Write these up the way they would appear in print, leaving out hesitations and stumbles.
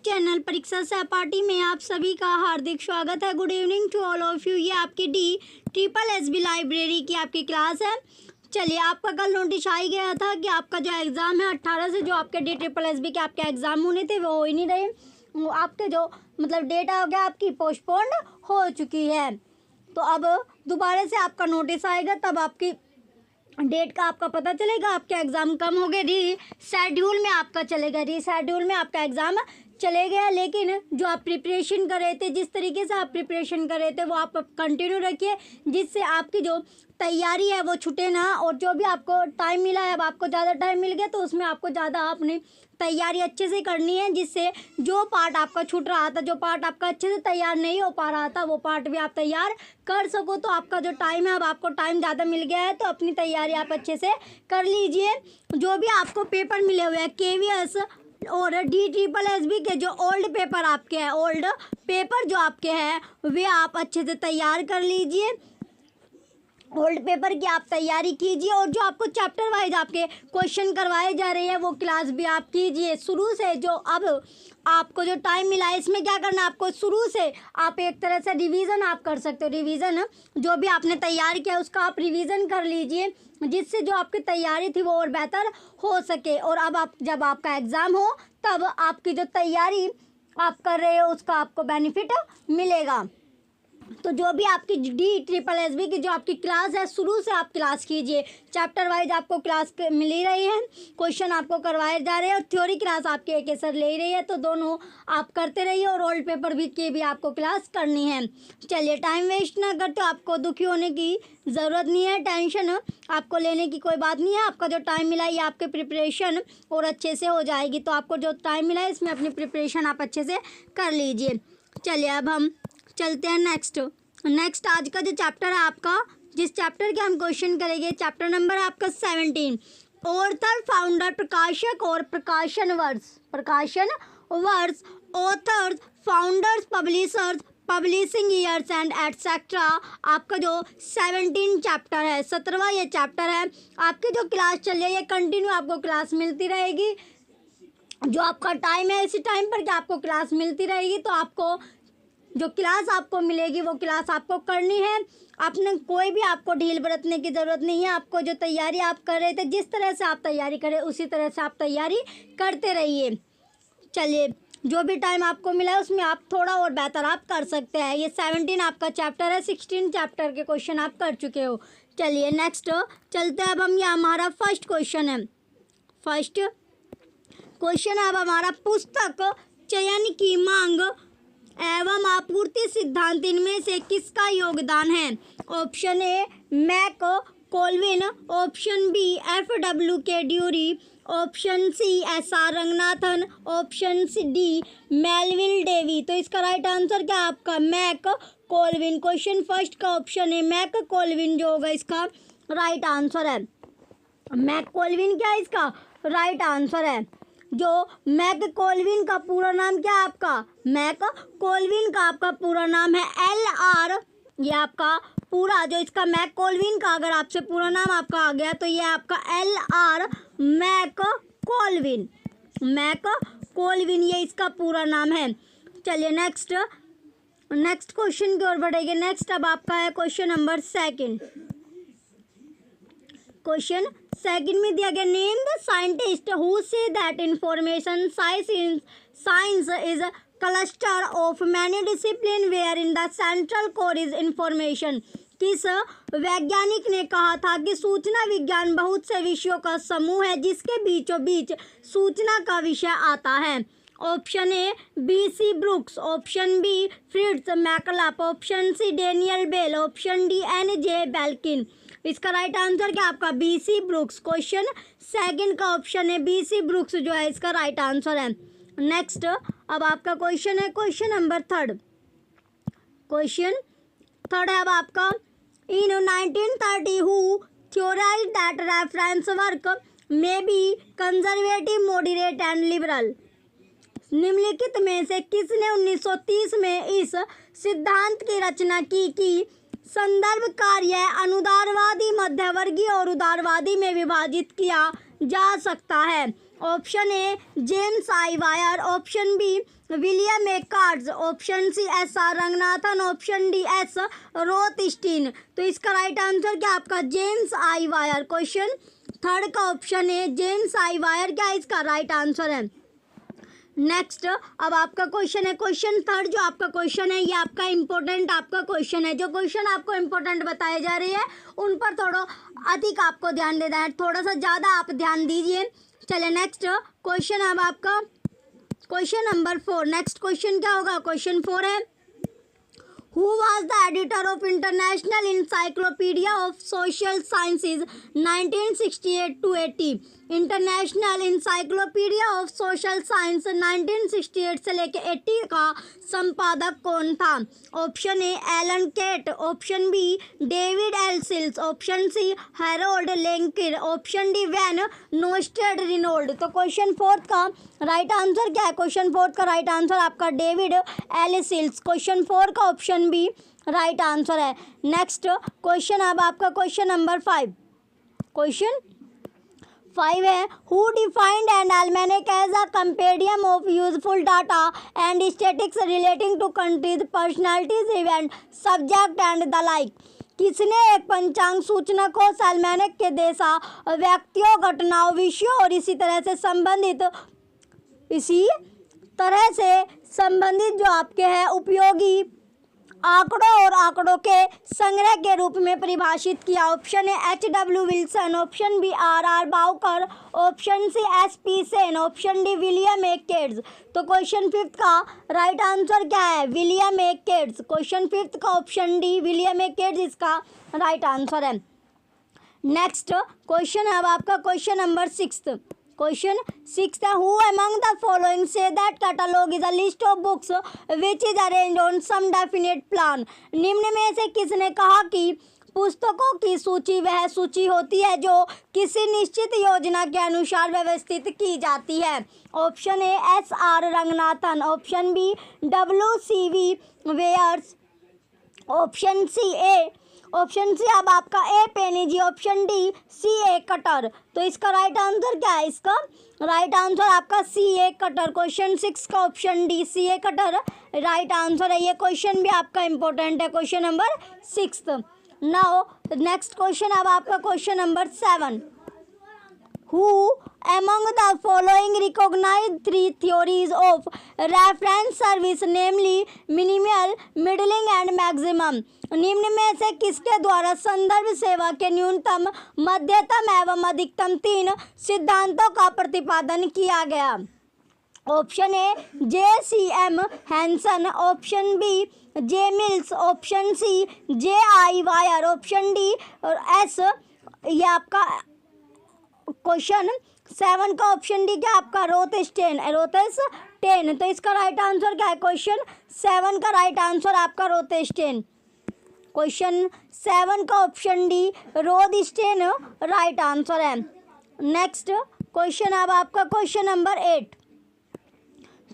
Channel परीक्षा सहपाठी में आप सभी का हार्दिक स्वागत है। Good evening to all of you. ये आपकी DSSB लाइब्रेरी की आपकी क्लास है। चलिए, आपका कल नोटिस आ ही गया था कि आपका जो एग्ज़ाम है 18 से जो आपके DSSB के आपके एग्ज़ाम होने थे वो हो ही नहीं रहे। आपके जो मतलब डेट हो गया आपकी पोस्टपोन्ड हो चुकी है। तो अब दोबारा से आपका नोटिस आएगा, तब आपकी डेट का आपका पता चलेगा। आपके एग्ज़ाम कम हो गए, रीशेड्यूल में आपका चलेगा, रीशेड्यूल में आपका एग्ज़ाम चले गया। लेकिन जो आप प्रिपरेशन कर रहे थे, जिस तरीके से आप प्रिपरेशन कर रहे थे वो आप कंटिन्यू रखिए, जिससे आपकी जो तैयारी है वो छूटे ना। और जो भी आपको टाइम मिला है, अब आपको ज़्यादा टाइम मिल गया तो उसमें आपको ज़्यादा अपनी तैयारी अच्छे से करनी है, जिससे जो पार्ट आपका छूट रहा था, जो पार्ट आपका अच्छे से तैयार नहीं हो पा रहा था, वो पार्ट भी आप तैयार कर सको। तो आपका जो टाइम है, अब आपको टाइम ज़्यादा मिल गया है तो अपनी तैयारी आप अच्छे से कर लीजिए। जो भी आपको पेपर मिले हुए हैं KVS और DSSB के जो ओल्ड पेपर आपके हैं, ओल्ड पेपर जो आपके हैं वे आप अच्छे से तैयार कर लीजिए। ओल्ड पेपर की आप तैयारी कीजिए और जो आपको चैप्टर वाइज आपके क्वेश्चन करवाए जा रहे हैं वो क्लास भी आप कीजिए शुरू से। जो अब आपको जो टाइम मिला है इसमें क्या करना है, आपको शुरू से आप एक तरह से रिवीजन आप कर सकते हो। रिवीजन जो भी आपने तैयार किया उसका आप रिवीजन कर लीजिए, जिससे जो आपकी तैयारी थी वो और बेहतर हो सके। और अब आप जब आपका एग्ज़ाम हो तब आपकी जो तैयारी आप कर रहे हो उसका आपको बेनिफिट मिलेगा। तो जो भी आपकी DSSB की जो आपकी क्लास है शुरू से आप क्लास कीजिए। चैप्टर वाइज आपको क्लास मिल ही रही है, क्वेश्चन आपको करवाए जा रहे हैं और थ्योरी क्लास आपके एक सर ले रही है, तो दोनों आप करते रहिए और ओल्ड पेपर भी की भी आपको क्लास करनी है। चलिए, टाइम वेस्ट ना करते, आपको दुखी होने की ज़रूरत नहीं है, टेंशन आपको लेने की कोई बात नहीं है। आपका जो टाइम मिला है ये आपके प्रिपरेशन और अच्छे से हो जाएगी। तो आपको जो टाइम मिला है इसमें अपनी प्रिपरेशन आप अच्छे से कर लीजिए। चलिए, अब हम चलते हैं नेक्स्ट आज का जो चैप्टर है आपका, जिस चैप्टर के हम क्वेश्चन करेंगे, चैप्टर नंबर है आपका 17। ऑथर, फाउंडर, प्रकाशक और प्रकाशन वर्ष, authors, founders, publishers, publishing years and etcetera. आपका जो 17 चैप्टर है, 17वां ये चैप्टर है। आपकी जो क्लास चल रही है ये कंटिन्यू आपको क्लास मिलती रहेगी। जो आपका टाइम है इसी टाइम पर क्या आपको क्लास मिलती रहेगी। तो आपको जो क्लास आपको मिलेगी वो क्लास आपको करनी है। आपने कोई भी आपको ढील बरतने की ज़रूरत नहीं है। आपको जो तैयारी आप कर रहे थे, जिस तरह से आप तैयारी करें उसी तरह से आप तैयारी करते रहिए। चलिए, जो भी टाइम आपको मिला है उसमें आप थोड़ा और बेहतर आप कर सकते हैं। ये 17 आपका चैप्टर है, 16 चैप्टर के क्वेश्चन आप कर चुके हो। चलिए, नेक्स्ट चलते हैं। अब हम ये हमारा फर्स्ट क्वेश्चन है। फर्स्ट क्वेश्चन अब हमारा, पुस्तक चयन की मांग एवं आपूर्ति सिद्धांत इनमें से किसका योगदान है। Option A McColvin, option B FW Drury, option C SR Ranganathan, option D Melvil Dewey. तो इसका राइट आंसर क्या है आपका मैक कोल्विन। क्वेश्चन फर्स्ट का ऑप्शन है मैक कोल्विन जो होगा इसका राइट आंसर है। मैक कोल्विन क्या है इसका राइट आंसर है। जो मैक कोल्विन का पूरा नाम क्या है आपका, मैक कोल्विन का आपका पूरा नाम है LR। ये आपका पूरा जो इसका मैक कोल्विन का अगर आपसे पूरा नाम आपका आ गया तो ये आपका LR मैक कोल्विन ये इसका पूरा नाम है। चलिए, नेक्स्ट क्वेश्चन की ओर बढ़ेंगे। नेक्स्ट अब आपका है क्वेश्चन नंबर 2। क्वेश्चन सेकंड में दिया गया, नेम द साइंटिस्ट हु से that information science is a cluster of many discipline where in the central core is information. किस वैज्ञानिक ने कहा था कि सूचना विज्ञान बहुत से विषयों का समूह है जिसके बीचों बीच सूचना का विषय आता है। Option A BC Brooks, option B Fritz Machlup, option C Daniel Bell, option D NJ Belkin. इसका राइट आंसर क्या आपका BC ब्रुक्स। क्वेश्चन सेकंड का ऑप्शन है BC ब्रुक्स जो है इसका राइट आंसर है। नेक्स्ट अब आपका क्वेश्चन है क्वेश्चन नंबर 3। क्वेश्चन थर्ड है अब आपका, in 1930 who theorised that reference work may be conservative, moderate and liberal. निम्नलिखित में से किसने 1930 में इस सिद्धांत की रचना की कि संदर्भ कार्य अनुदारवादी, मध्यवर्गीय और उदारवादी में विभाजित किया जा सकता है। Option A James I Wyer, option B William A Katz, option C S R Ranganathan, option D S Rothstein. तो इसका राइट आंसर क्या आपका James I Wyer. Question third का ऑप्शन है जेम्स आई वायर क्या इसका राइट आंसर है। Next अब आपका क्वेश्चन है क्वेश्चन थर्ड जो आपका क्वेश्चन है ये आपका इंपॉर्टेंट आपका क्वेश्चन है। जो क्वेश्चन आपको इंपॉर्टेंट बताए जा रहे हैं उन पर थोड़ा अधिक आपको ध्यान देना है, थोड़ा सा ज़्यादा आप ध्यान दीजिए। चलिए नेक्स्ट क्वेश्चन अब आपका क्वेश्चन नंबर 4। नेक्स्ट क्वेश्चन क्या होगा, क्वेश्चन 4 है Who was the editor of International Encyclopedia of Social Sciences 1968 to 80? International encyclopaedia of social science 1968 से लेके 80 का संपादक कौन था। Option A Allen Kent, option B David L Sills, option C Harold Lancour, option D Van Nostrand Reinhold. तो question 4 का right answer क्या है, क्वेश्चन 4 का राइट आंसर आपका डेविड एल सिल्स। क्वेश्चन 4 का ऑप्शन बी राइट आंसर है। Next question अब आपका क्वेश्चन नंबर 5। क्वेश्चन 5 है who defined an almanac as a compendium of useful data and statistics relating to countries personalities event subject and the like. किसने एक पंचांग सूचना को almanac के देशा व्यक्तियों घटनाओं विषयों और इसी तरह से संबंधित जो आपके हैं उपयोगी आंकड़ों और आंकड़ों के संग्रह के रूप में परिभाषित किया। ऑप्शन है H.W. Wilson, option B R.R. Bowker, option C S.P. Sen, option D William A Katz. तो क्वेश्चन 5 का राइट आंसर क्या है, विलियम ए केट्स। क्वेश्चन 5 का option D William A Katz इसका राइट आंसर है। नेक्स्ट क्वेश्चन है अब आपका क्वेश्चन नंबर 6। क्वेश्चन 6 है who among the following say that catalogue is a list of books which is arrange on some definite plan. निम्न में से किसने कहा कि पुस्तकों की सूची वह सूची होती है जो किसी निश्चित योजना के अनुसार व्यवस्थित की जाती है। Option A S.R. Ranganathan, option B W.C.V. Sayers, option C अब आपका A Panizzi, option D C.A. Cutter. तो इसका राइट आंसर क्या है, इसका राइट आंसर आपका C.A. कटर। क्वेश्चन 6 का option D C.A. Cutter right answer है। ये क्वेश्चन भी आपका इंपॉर्टेंट है, question number 6। Now next question अब आपका question number 7। Who among the following recognized 3 theories of reference service, namely minimal, middling and maximum? निम्न में से किसके द्वारा संदर्भ सेवा के न्यूनतम, मध्यतम एवं अधिकतम 3 सिद्धांतों का प्रतिपादन किया गया। Option A J.C.M. Hanson, option B J. Mills, option C J.I. Wyer, option D S. ये आपका क्वेश्चन 7 का ऑप्शन डी क्या आपका रोथस्टेन। तो इसका राइट आंसर क्या है, क्वेश्चन 7 का राइट आंसर आपका रोथस्टेन। क्वेश्चन 7 का ऑप्शन डी रोथस्टेन राइट आंसर है। नेक्स्ट क्वेश्चन अब आपका क्वेश्चन नंबर 8।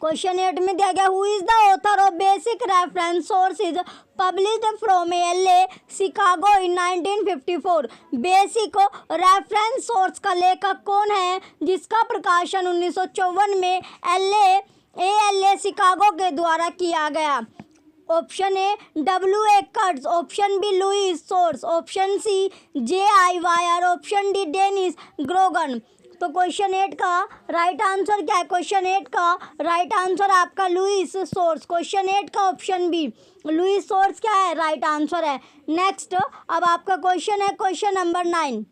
क्वेश्चन 8 में दिया गया who is the author of basic reference sources published from LA Chicago in 1954। Basic reference source का लेखक कौन है जिसका प्रकाशन 1954 में ALA शिकागो के द्वारा किया गया। Option A W.A. Kurtz, option B Louis Shores, option C J.I. Wyer, option D Dennis Grogan. तो क्वेश्चन 8 का राइट आंसर क्या है, क्वेश्चन 8 का राइट आंसर आपका लुइस सोर्स। क्वेश्चन 8 का ऑप्शन बी लुइस सोर्स क्या है, राइट आंसर है। नेक्स्ट अब आपका क्वेश्चन है क्वेश्चन नंबर 9।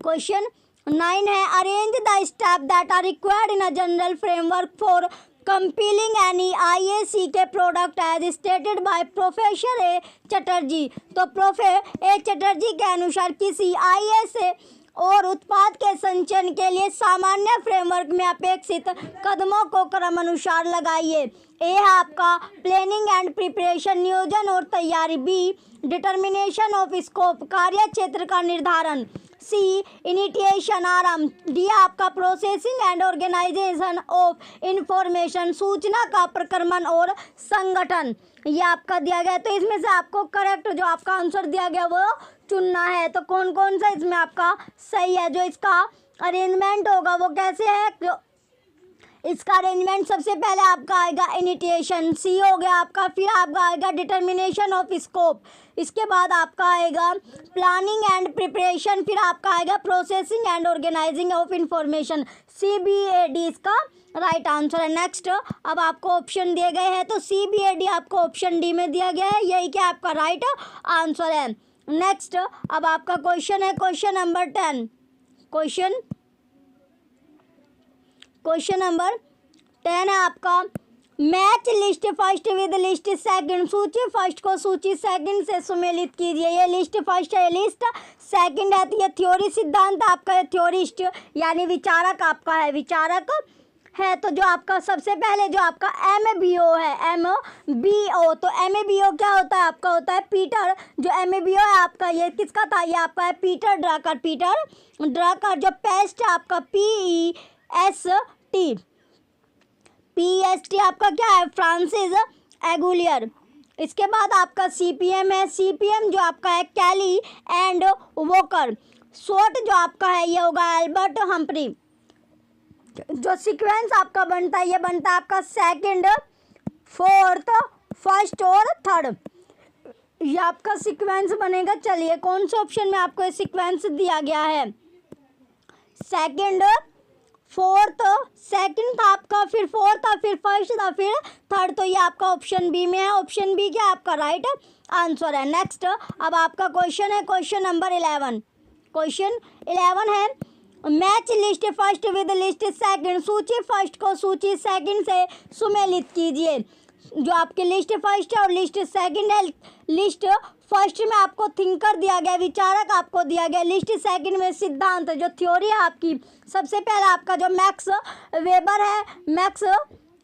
क्वेश्चन 9 है arrange the step that are required in a general framework for compiling any IAC के product as stated by professor A Chatterjee. तो professor A Chatterjee के अनुसार किसी IAC और उत्पाद के संचयन के लिए सामान्य फ्रेमवर्क में अपेक्षित कदमों को क्रमानुसार लगाइए। ए है आपका प्लानिंग एंड प्रिपरेशन नियोजन और तैयारी, बी डिटर्मिनेशन ऑफ स्कोप कार्य क्षेत्र का निर्धारण, सी इनिशिएशन आरंभ, डी आपका processing and organization of information सूचना का प्रक्रमण और संगठन। ये आपका दिया गया। तो इसमें से आपको करेक्ट जो आपका आंसर दिया गया वो चुनना है। तो कौन कौन सा इसमें आपका सही है, जो इसका अरेंजमेंट होगा वो कैसे है, इसका अरेंजमेंट सबसे पहले आपका आएगा इनिशिएशन, सी हो गया आपका, फिर आपका आएगा डिटर्मिनेशन ऑफ स्कोप, इसके बाद आपका आएगा प्लानिंग एंड प्रिपरेशन, फिर आपका आएगा processing and organizing of information, CBAD इसका राइट आंसर है। नेक्स्ट, अब आपको ऑप्शन दिए गए हैं तो CBAD आपको ऑप्शन डी में दिया गया है, यही क्या आपका राइट आंसर है। नेक्स्ट, अब आपका क्वेश्चन है क्वेश्चन नंबर 10। क्वेश्चन नंबर 10 है आपका, match list first with list second, सूची फर्स्ट को सूची सेकंड से सुमेलित कीजिए। ये लिस्ट फर्स्ट है, लिस्ट सेकंड है, तो ये थ्योरी सिद्धांत आपका है, थ्योरिस्ट यानी विचारक आपका है, विचारक है। तो जो आपका सबसे पहले जो आपका MBO है, MBO, तो MBO क्या होता है आपका, होता है पीटर, जो MBO है आपका ये किसका था, ये आपका है पीटर ड्रकर। जो पेस्ट है आपका PEST आपका क्या है, फ्रांसिस एगुलियर। इसके बाद आपका CPM है, CPM जो आपका है कैली एंड वोकर। SWOT जो आपका है ये होगा एल्बर्ट हम्फ्री। जो सीक्वेंस आपका बनता है ये बनता है आपका सेकंड, फोर्थ, फर्स्ट और थर्ड, ये आपका सीक्वेंस बनेगा। चलिए कौन से ऑप्शन में आपको ये सीक्वेंस दिया गया है, सेकंड, फोर्थ, सेकंड था आपका, फिर फोर्थ था, फिर फर्स्ट था, फिर थर्ड, तो ये आपका ऑप्शन बी में है, ऑप्शन बी क्या आपका राइट आंसर है। नेक्स्ट, अब आपका क्वेश्चन है क्वेश्चन नंबर 11। क्वेश्चन 11 है, match list first with list second, सूची फर्स्ट को सूची सेकंड से सुमेलित कीजिए। जो आपकी लिस्ट फर्स्ट है और लिस्ट सेकंड है, लिस्ट फर्स्ट में आपको थिंकर दिया गया, विचारक आपको दिया गया, लिस्ट सेकंड में सिद्धांत जो थ्योरी है आपकी। सबसे पहले आपका जो मैक्स वेबर है, मैक्स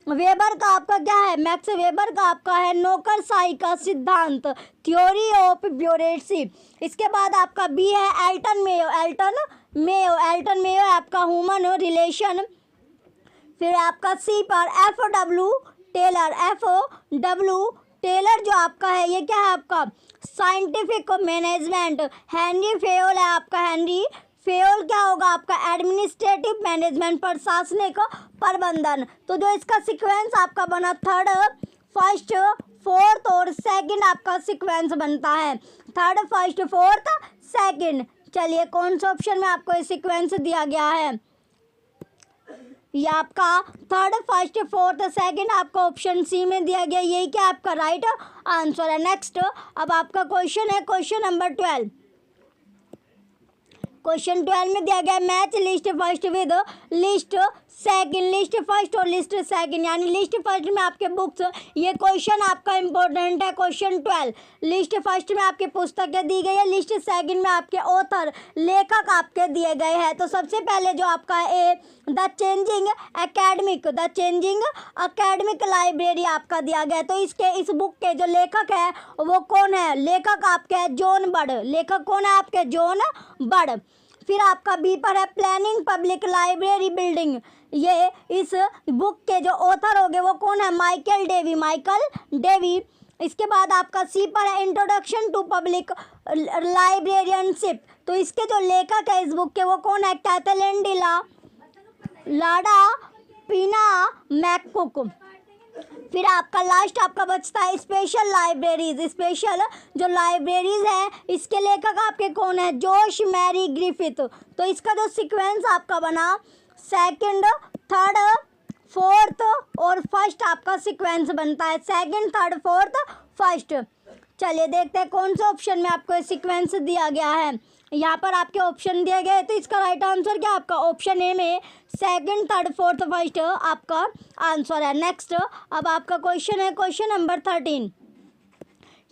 वेबर का आपका क्या है, मैक्स वेबर का आपका है नौकरशाही का सिद्धांत, थ्योरी ऑफ ब्यूरोक्रेसी। इसके बाद आपका बी है एल्टन मेयो है आपका ह्यूमन रिलेशन। फिर आपका सी पर FW टेलर जो आपका है ये क्या है आपका साइंटिफिक मैनेजमेंट। हेनरी फेयोल है आपका, हेनरी फेयोल क्या होगा आपका एडमिनिस्ट्रेटिव मैनेजमेंट, प्रशासनिक प्रबंधन। तो जो इसका सीक्वेंस आपका बना थर्ड, फर्स्ट, फोर्थ और सेकंड आपका सीक्वेंस बनता है, थर्ड, फर्स्ट, फोर्थ, सेकंड। चलिए कौन से ऑप्शन में आपको ये सीक्वेंस दिया गया है, ये आपका थर्ड, फर्स्ट, फोर्थ, सेकंड आपका ऑप्शन सी में दिया गया, यही क्या आपका राइट आंसर है। नेक्स्ट, अब आपका क्वेश्चन है क्वेश्चन नंबर 12। क्वेश्चन 12 में दिया गया match list first with list second, list first और लिस्ट सेकंड, यानी लिस्ट फर्स्ट में आपके बुक्स, ये क्वेश्चन आपका इंपॉर्टेंट है। क्वेश्चन 12 लिस्ट फर्स्ट में आपकी पुस्तकें दी गई है, लिस्ट सेकंड में आपके ऑथर लेखक आपके दिए गए हैं। तो सबसे पहले जो आपका ए द चेंजिंग एकेडमिक लाइब्रेरी आपका दिया गया है। तो इस बुक के जो लेखक है वो कौन है, लेखक आपके है जॉन बर्ड, लेखक कौन है आपके जॉन बर्ड। फिर आपका बी पर है प्लानिंग पब्लिक लाइब्रेरी बिल्डिंग, ये इस बुक के जो ऑथर होंगे वो कौन है, माइकल डेवी। इसके बाद आपका सी पर है इंट्रोडक्शन टू पब्लिक लाइब्रेरियनशिप, तो इसके जो लेखक है इस बुक के वो कौन है, कैथलीन डी लाडा पीना मैककुक। फिर आपका लास्ट आपका बचता है स्पेशल लाइब्रेरीज, स्पेशल जो लाइब्रेरीज है इसके लेखक आपके कौन है, जोश मैरी ग्रिफिथ। तो इसका जो सीक्वेंस आपका बना सेकंड, थर्ड, फोर्थ और फर्स्ट आपका सीक्वेंस बनता है, सेकंड, थर्ड, फोर्थ, फर्स्ट। चलिए देखते हैं कौन से ऑप्शन में आपको सीक्वेंस दिया गया है। यहाँ पर आपके ऑप्शन दिए गए, तो इसका राइट आंसर क्या आपका ऑप्शन ए में सेकंड, थर्ड, फोर्थ, फर्स्ट आपका आंसर है। नेक्स्ट, अब आपका क्वेश्चन है क्वेश्चन नंबर 13।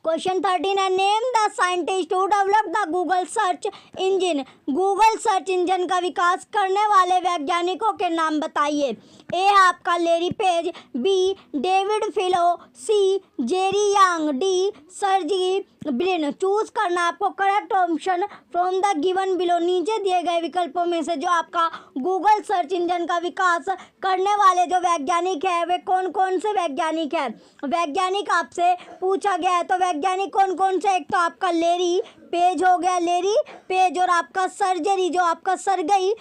क्वेश्चन 13 है name the scientist who develop the Google search engine, Google search engine का विकास करने वाले वैज्ञानिकों के नाम बताइए। ए है आपका लेरी पेज, बी डेविड फिलो, सी जेरी यांग, डी सर्जी ब्रिन। चूज करना आपको correct option from the given below, नीचे दिए गए विकल्पों में से जो आपका गूगल सर्च इंजन का विकास करने वाले जो वैज्ञानिक है वे कौन कौन से वैज्ञानिक हैं। वैज्ञानिक आपसे पूछा गया है, तो वैज्ञानिक कौन कौन से, एक तो आपका लेरी पेज हो गया लेरी पेज, और आपका सर्जरी जो आपका सरगई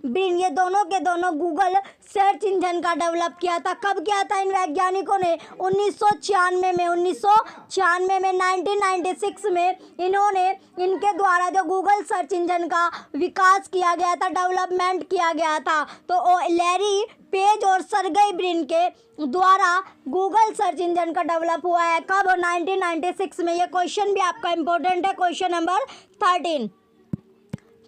ब्रिन, ये दोनों के दोनों गूगल सर्च इंजन का डेवलप किया था। कब किया था इन वैज्ञानिकों ने? 1996 में 1996 में इन्होंने, इनके द्वारा जो गूगल सर्च इंजन का विकास किया गया था, डेवलपमेंट किया गया था। तो लैरी पेज और सर्गेई ब्रिन के द्वारा गूगल सर्च इंजन का डेवलप हुआ है। कब? 1996 में। ये क्वेश्चन भी आपका इंपॉर्टेंट है, क्वेश्चन नंबर 13।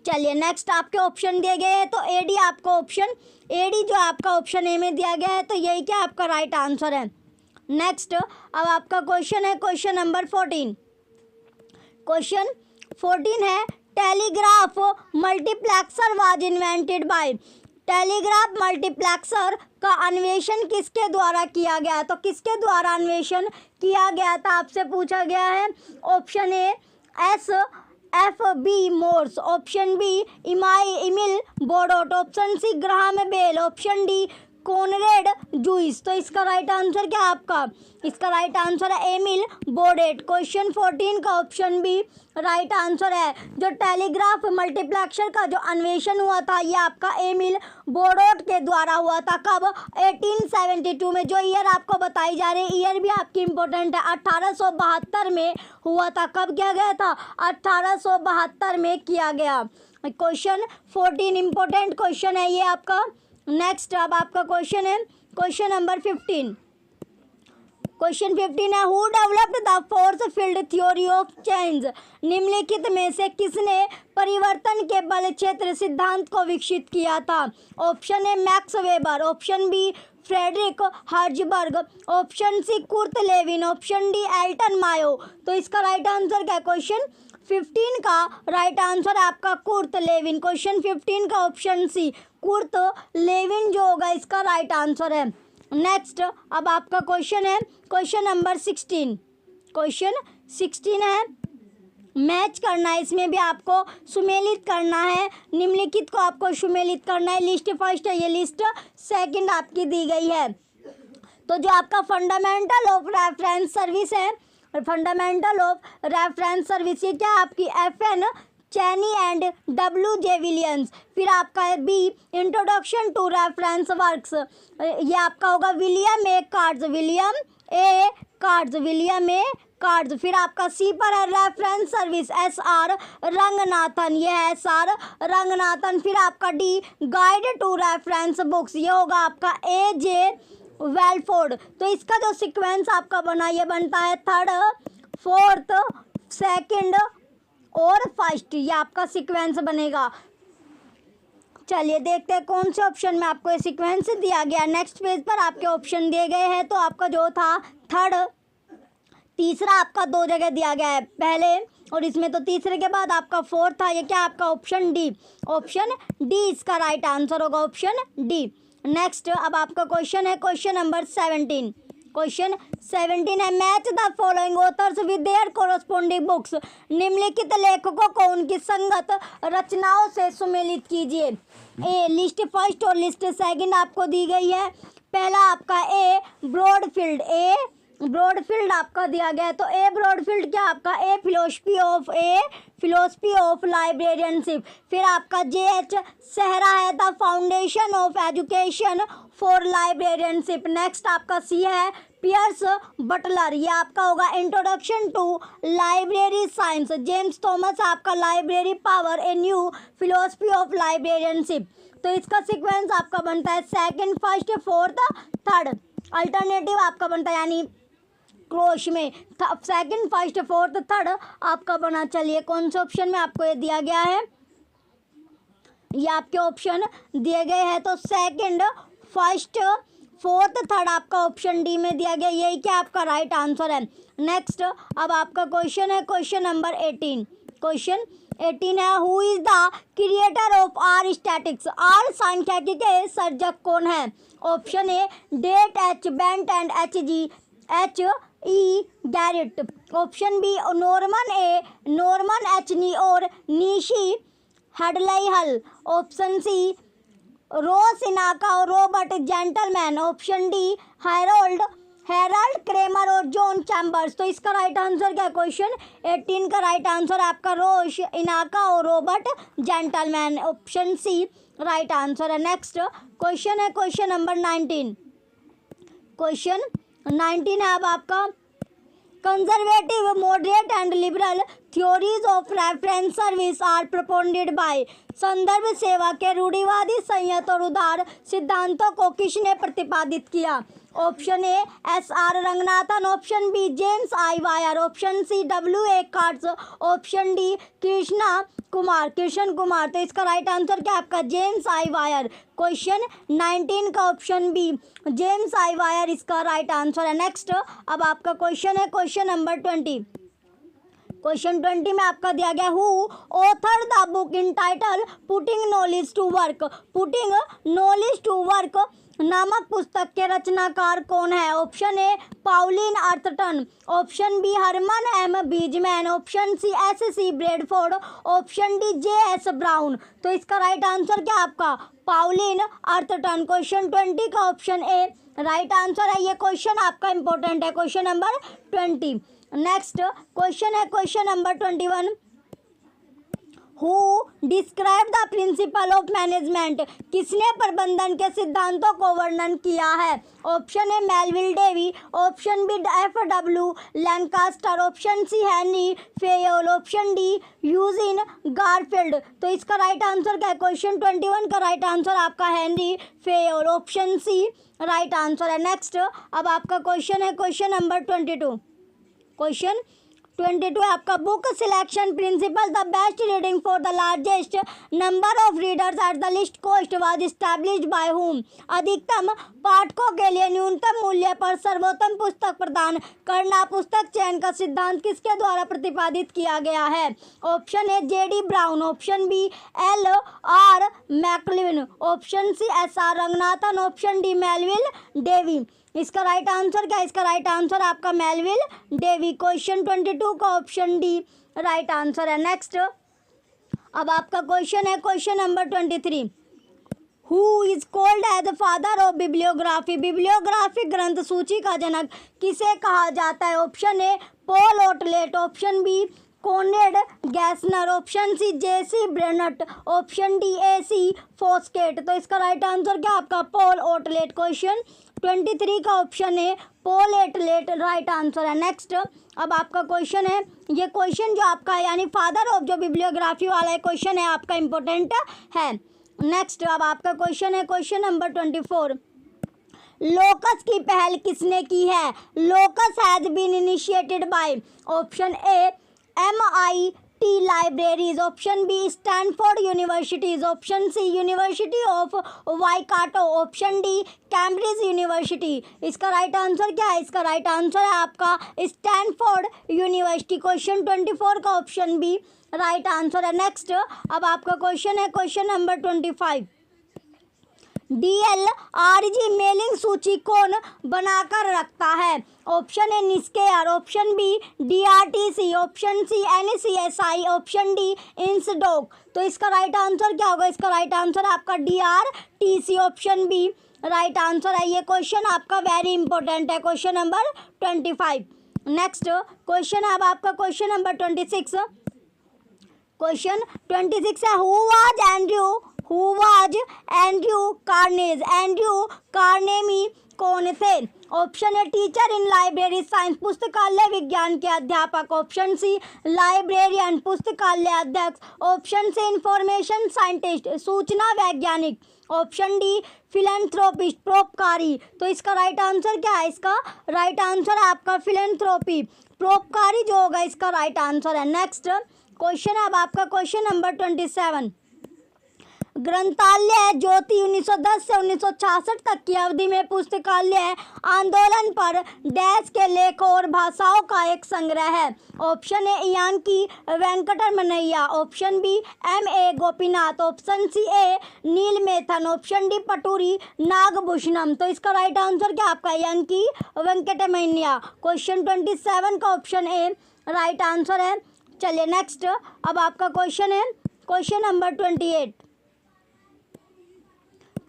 चलिए नेक्स्ट आपके ऑप्शन दिए गए हैं, तो एडी आपका ऑप्शन, एडी जो आपका ऑप्शन ए में दिया गया है, तो यही क्या आपका राइट आंसर है। नेक्स्ट अब आपका क्वेश्चन है क्वेश्चन नंबर 14। क्वेश्चन 14 है telegraph multiplexer was invented bye. Telegraph multiplexer का अन्वेषण किसके द्वारा किया गया? तो किसके द्वारा अन्वेषण किया गया था आपसे पूछा गया है। Option A SFB Morse, option B Emile Baudot, option C Graham Bell, option D Conrad Zuse. तो इसका राइट आंसर क्या आपका? इसका राइट आंसर है एमिल बोडेट। क्वेश्चन 14 का ऑप्शन बी राइट आंसर है। जो टेलीग्राफ मल्टीप्लेक्सर का जो अन्वेषण हुआ था, ये आपका एमिल बोडोट के द्वारा हुआ था। कब? 1872 में। जो ईयर आपको बताई जा रही है, ईयर भी आपकी इंपॉर्टेंट है, 1872 में हुआ था। कब किया गया था? 1872 में किया गया। क्वेश्चन 14 इंपॉर्टेंट क्वेश्चन है ये आपका। नेक्स्ट अब आपका क्वेश्चन है क्वेश्चन नंबर 15। क्वेश्चन 15 है who developed the force field theory of change. निम्नलिखित में से किसने परिवर्तन के बल क्षेत्र सिद्धांत को विकसित किया था? Option A Max Weber, option B Frederick Herzberg, option C Kurt Lewin, option D Elton Mayo. तो इसका राइट आंसर क्या है? क्वेश्चन 15 का राइट आंसर है आपका कुर्ट लेविन। क्वेश्चन 15 का ऑप्शन सी कुर्ट लेविन जो होगा इसका राइट आंसर है। नेक्स्ट अब आपका क्वेश्चन है क्वेश्चन नंबर 16। क्वेश्चन 16 है मैच करना है, इसमें भी आपको सुमेलित करना है, निम्नलिखित को आपको सुमेलित करना है। लिस्ट फर्स्ट है, ये लिस्ट सेकंड आपकी दी गई है। तो जो आपका फंडामेंटल ऑफ रेफरेंस सर्विस है, फंडामेंटल ऑफ रेफरेंस सर्विस, ये क्या आपकी FN चैनी एंड WJ विलियम्स। फिर आपका है B introduction to reference works, ये आपका होगा विलियम ए कार्ड्स। फिर आपका सी पर है रेफरेंस सर्विस SR रंगनाथन, ये है SR रंगनाथन। फिर आपका D guide to reference books, ये होगा आपका AJ वेलफोर्ड। तो इसका जो सीक्वेंस आपका बना ये बनता है 3rd, 4th, 2nd और 1st, ये आपका सीक्वेंस बनेगा। चलिए देखते हैं कौन से ऑप्शन में आपको ये सीक्वेंस दिया गया। नेक्स्ट पेज पर आपके ऑप्शन दिए गए हैं। तो आपका जो था 3rd, तीसरा आपका 2 जगह दिया गया है पहले, और इसमें तो तीसरे के बाद आपका 4th था, ये क्या आपका ऑप्शन डी इसका राइट आंसर होगा, ऑप्शन डी। नेक्स्ट अब आपका क्वेश्चन है क्वेश्चन नंबर 17। क्वेश्चन 17 है match the following authors with their corresponding books. निम्नलिखित लेखकों को उनकी संगत रचनाओं से सुमेलित कीजिए। ए लिस्ट फर्स्ट और लिस्ट सेकंड आपको दी गई है। पहला आपका ए ब्रॉडफील्ड आपका दिया गया है। तो ए ब्रॉडफील्ड क्या आपका फिलोसफी ऑफ लाइब्रेरियनशिप। फिर आपका JH सहरा है the foundation of education for librarianship. Next आपका सी है पियर्स बटलर, ये आपका होगा introduction to library science. James Thomas आपका library power a new philosophy of librarianship. तो इसका सीक्वेंस आपका बनता है 2nd, 1st, 4th, 3rd। Alternative आपका बनता है यानी क्रोश में 2nd, 1st, 4th, 3rd आपका बना। चलिए कौन से ऑप्शन में आपको ये दिया गया है? ये आपके ऑप्शन दिए गए हैं। तो 2nd, 1st, 4th, 3rd आपका ऑप्शन डी में दिया गया, यही क्या आपका राइट आंसर है। नेक्स्ट अब आपका क्वेश्चन है क्वेश्चन नंबर 18। क्वेश्चन 18 है who is the creator of R statics. R सांख्यिकी के सर्जक कौन है? Option A Dale H Bent and HE Garrett, option B Norman H Nie और निशी हडलई, ऑप्शन सी रो सिनाका और Robert Gentleman, option D Harold Harold Cramer और जॉन चैम्बर्स। तो इसका राइट आंसर क्या है? क्वेश्चन 18 का राइट आंसर आपका रोश इनाका और Robert Gentleman, option C right answer है। नेक्स्ट क्वेश्चन है क्वेश्चन नंबर 19। क्वेश्चन 19 है अब आपका conservative, moderate and liberal theories of reference service are propounded by. संदर्भ सेवा के रूढ़िवादी, संयत और उदार सिद्धांतों को किसने प्रतिपादित किया? Option A S R. Ranganathan, option B James I Wyer, option C W.A. Cartes, option D Krishna Kumar. तो इसका राइट आंसर क्या आपका? James I Wyer. क्वेश्चन 19 का option B James I wire इसका राइट आंसर है। नेक्स्ट अब आपका क्वेश्चन है क्वेश्चन नंबर 20। क्वेश्चन 20 में आपका दिया गया who author the book entitled putting knowledge to work. Putting knowledge to work नामक पुस्तक के रचनाकार कौन है? Option A Pauline Atherton, option B Herman M Weisman, option C S.C. Bradford, option D J.S. Brown. तो इसका right answer क्या आपका? पाउलिन आर्थटन। क्वेश्चन 20 का ऑप्शन ए राइट आंसर है। ये क्वेश्चन आपका इंपॉर्टेंट है, क्वेश्चन नंबर 20। नेक्स्ट क्वेश्चन है question number 21। Who describe the principle of management. किसने प्रबंधन के सिद्धांतों को वर्णन किया है? Option A Melvil Dewey, option B F.W. Lancaster, option C Henri Fayol, option D Eugene Garfield. तो इसका राइट आंसर क्या है? क्वेश्चन 21 का राइट आंसर आपका Henri Fayol, option C right answer है। नेक्स्ट अब आपका क्वेश्चन है क्वेश्चन नंबर 22। क्वेश्चन 22 आपका book selection principle the best reading for the largest number of readers at the least cost was established by whom. अधिकतम पाठकों के लिए न्यूनतम मूल्य पर सर्वोत्तम पुस्तक प्रदान करना पुस्तक चयन का सिद्धांत किसके द्वारा प्रतिपादित किया गया है? Option A J.D. Brown, option B L.R. McLean, option C S.R. Ranganathan, option D Melvil Dewey. इसका राइट आंसर क्या है? इसका राइट आंसर आपका मेलविल डेवी। क्वेश्चन 22 का ऑप्शन डी राइट आंसर है। नेक्स्ट अब आपका क्वेश्चन है question number 23। Who is called as the father of bibliography. Bibliographic ग्रंथ सूची का जनक किसे कहा जाता है? Option A Paul Otlet, option B Conrad Gesner, option C J.C. Brunet, option D A.C. Foskett. तो इसका राइट आंसर क्या आपका? पॉल ओटलेट। क्वेश्चन 23 का ऑप्शन है पॉल ओटलेट राइट आंसर है। नेक्स्ट अब आपका क्वेश्चन है, ये क्वेश्चन जो आपका यानी फादर ऑफ जो बिब्लियोग्राफी वाला क्वेश्चन है आपका इंपॉर्टेंट है। नेक्स्ट अब आपका क्वेश्चन है क्वेश्चन नंबर 24। लोकस की पहल किसने की है? LOCKSS has been initiated by. Option A MIT libraries, option B Stanford universities, option C university of Waikato, option D Cambridge university. इसका राइट आंसर क्या है? इसका राइट आंसर है आपका स्टैनफोर्ड यूनिवर्सिटी। क्वेश्चन 24 का ऑप्शन बी राइट आंसर है। Next अब आपका क्वेश्चन है क्वेश्चन नंबर 25। DLRG मेलिंग सूची कौन बनाकर रखता है? Option A NISCAIR, option B DRTC, option C NCSI, option D INSDOC. तो इसका राइट आंसर क्या होगा? इसका राइट आंसर आपका DRTC, option B right answer है। ये क्वेश्चन आपका वेरी इंपॉर्टेंट है, क्वेश्चन नंबर 25। नेक्स्ट क्वेश्चन अब आपका क्वेश्चन नंबर 26। क्वेश्चन 26 है who was Andrew Carnegie. Andrew Carnegie कौन थे? Option A teacher in library science, पुस्तकालय विज्ञान के अध्यापक, ऑप्शन सी लाइब्रेरियन, पुस्तकालय अध्यक्ष, ऑप्शन सी इंफॉर्मेशन साइंटिस्ट, सूचना वैज्ञानिक, ऑप्शन डी फिलेंथ्रोपिस्ट, परोपकारी। तो इसका राइट आंसर क्या है? इसका राइट आंसर है आपका फिलेंथ्रोपी, परोपकारी जो होगा इसका राइट आंसर है। नेक्स्ट क्वेश्चन अब आपका क्वेश्चन नंबर 27। ग्रंथालय ज्योति 1910 से 1966 तक की अवधि में पुस्तकालय आंदोलन पर डैश के लेखों और भाषाओं का एक संग्रह है। Option A Yanki Venkataramanaiah, option B M.A. Gopinath, option C A Neelamegham, option D Paturi Nagabhushanam. तो इसका राइट आंसर क्या आपका? यानकी वेंकटरमनैया। क्वेश्चन 27 का ऑप्शन ए राइट आंसर है। चलिए नेक्स्ट अब आपका क्वेश्चन है क्वेश्चन नंबर 28।